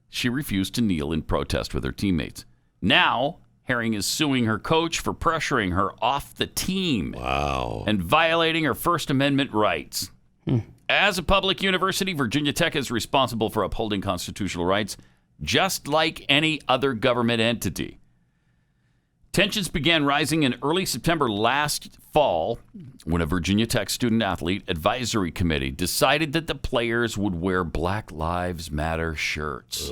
she refused to kneel in protest with her teammates. Now, Herring is suing her coach for pressuring her off the team. Wow. And violating her First Amendment rights. As a public university, Virginia Tech is responsible for upholding constitutional rights, just like any other government entity. Tensions began rising in early September last fall when a Virginia Tech student-athlete advisory committee decided that the players would wear Black Lives Matter shirts,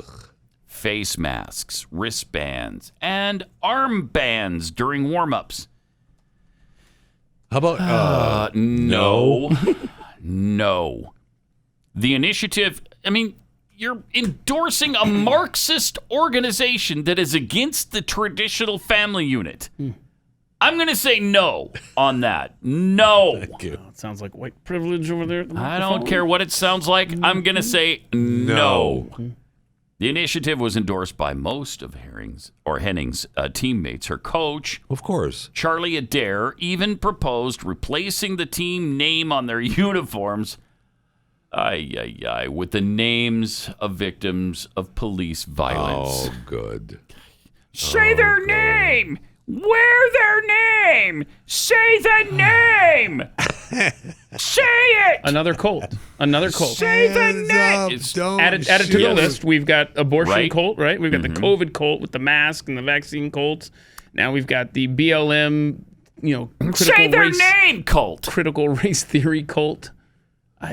face masks, wristbands, and armbands during warm-ups. How about no? No. The initiative, you're endorsing a Marxist organization that is against the traditional family unit. I'm going to say no on that. No. Thank you. It sounds like white privilege over there. I don't care what it sounds like. I'm going to say no. The initiative was endorsed by most of Henning's teammates. Her coach, of course, Charlie Adair, even proposed replacing the team name on their uniforms With the names of victims of police violence. Oh, good. Say their name. Wear their name. Say the name. Say it. Another cult. Say the name. Added to the list. We've got abortion cult, right? We've got the Mm-hmm. COVID cult with the mask and the vaccine cults. Now we've got the BLM, say their name cult. Critical race theory cult.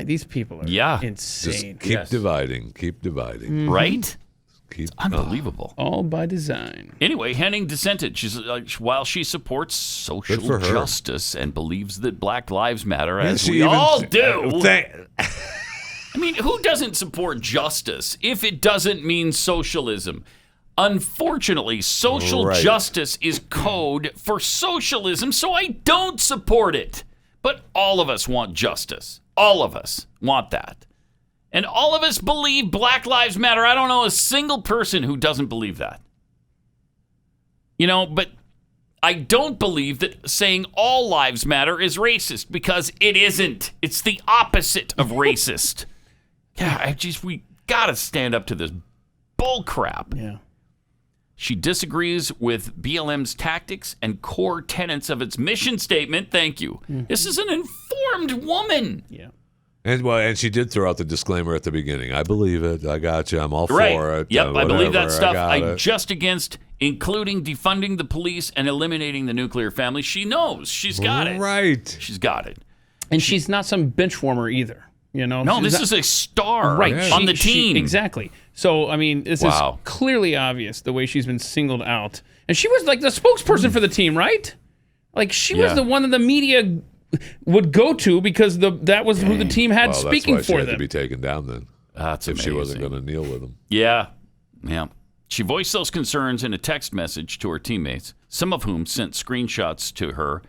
These people are insane. Just keep dividing. Keep dividing. Mhm. Right? Keep unbelievable. All by design. Anyway, Henning dissented. She's while she supports social for her. justice and believes that Black Lives Matter, Yeah, as she we even- all do. Thank- I mean, who doesn't support justice if it doesn't mean socialism? Unfortunately, social Right. justice is code for socialism, so I don't support it. But all of us want justice. All of us want that. And all of us believe Black Lives Matter. I don't know a single person who doesn't believe that. But I don't believe that saying all lives matter is racist, because it isn't. It's the opposite of racist. Yeah, we got to stand up to this bull crap. Yeah. She disagrees with BLM's tactics and core tenets of its mission statement. Thank you. This is an informed woman. Yeah. And she did throw out the disclaimer at the beginning. I believe it. I got you. I'm all Right. for it. Yep, I believe that whatever, stuff. got I'm it. just against including defunding the police and eliminating the nuclear family. She knows. She's got it. Right. She's got it. And she's not some bench warmer either. No, She's this not- is a star right. on the team. Exactly. So, I mean, this Wow. is clearly obvious the way she's been singled out. And she was like the spokesperson for the team, right? Like, she was Yeah. the one that the media would go to because that was who the team had Well, speaking that's why for she had them. to be taken down then. That's if she wasn't amazing. going to kneel with him. Yeah. She voiced those concerns in a text message to her teammates, some of whom sent screenshots to her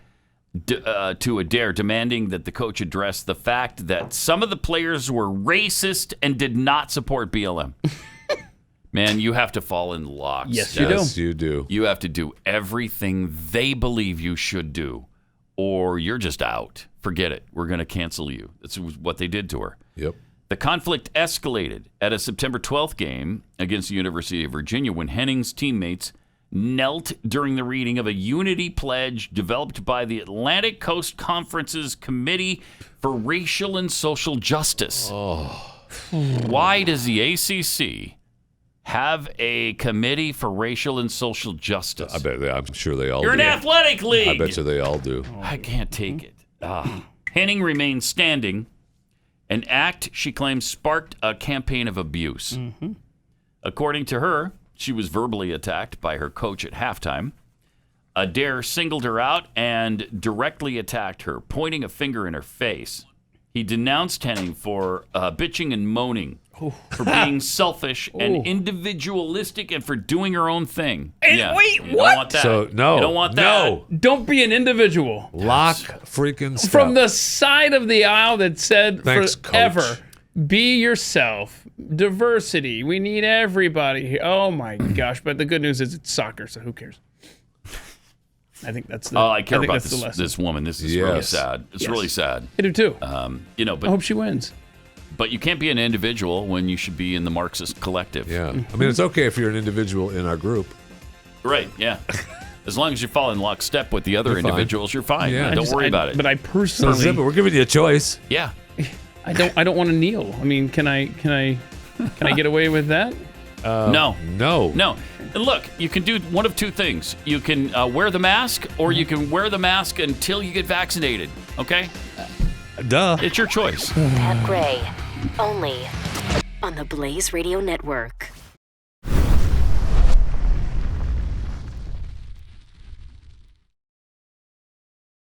to Adair, demanding that the coach address the fact that some of the players were racist and did not support BLM. Man, you have to fall in lockstep. Yes, you do. You have to do everything they believe you should do, or you're just out. Forget it. We're going to cancel you. That's what they did to her. Yep. The conflict escalated at a September 12th game against the University of Virginia when Henning's teammates knelt during the reading of a unity pledge developed by the Atlantic Coast Conference's Committee for Racial and Social Justice. Why does the ACC have a committee for racial and social justice? I'm sure they all You're do. an athletic league. I bet you they all do. I can't take it. Henning remains standing, an act she claims sparked a campaign of abuse. According to her, she was verbally attacked by her coach at halftime. Adair singled her out and directly attacked her, pointing a finger in her face. He denounced Henning for bitching and moaning, for being selfish and individualistic, and for doing her own thing. And wait, you what? Don't want that. So, no. You don't want that. No. Don't be an individual. Lock freaking step. From the side of the aisle that said Thanks, forever, Coach. be yourself. Diversity. We need everybody here. Oh my gosh. But the good news is it's soccer, so who cares? I think that's the I care think about that's the lesson. this woman. This is really Yes. sad. It's Yes. really sad. I do too. But I hope she wins. But you can't be an individual when you should be in the Marxist collective. Yeah. I mean, it's okay if you're an individual in our group. Right, yeah. As long as you fall in lockstep with the other You're fine. individuals, you're fine. Yeah. Don't worry about it. But I personally, But we're giving you a choice. Yeah. I don't want to kneel. I mean, can I get away with that? No. No. And look, you can do one of two things. You can wear the mask, or you can wear the mask until you get vaccinated. Okay? Duh. It's your choice. Pat Gray, only on the Blaze Radio Network.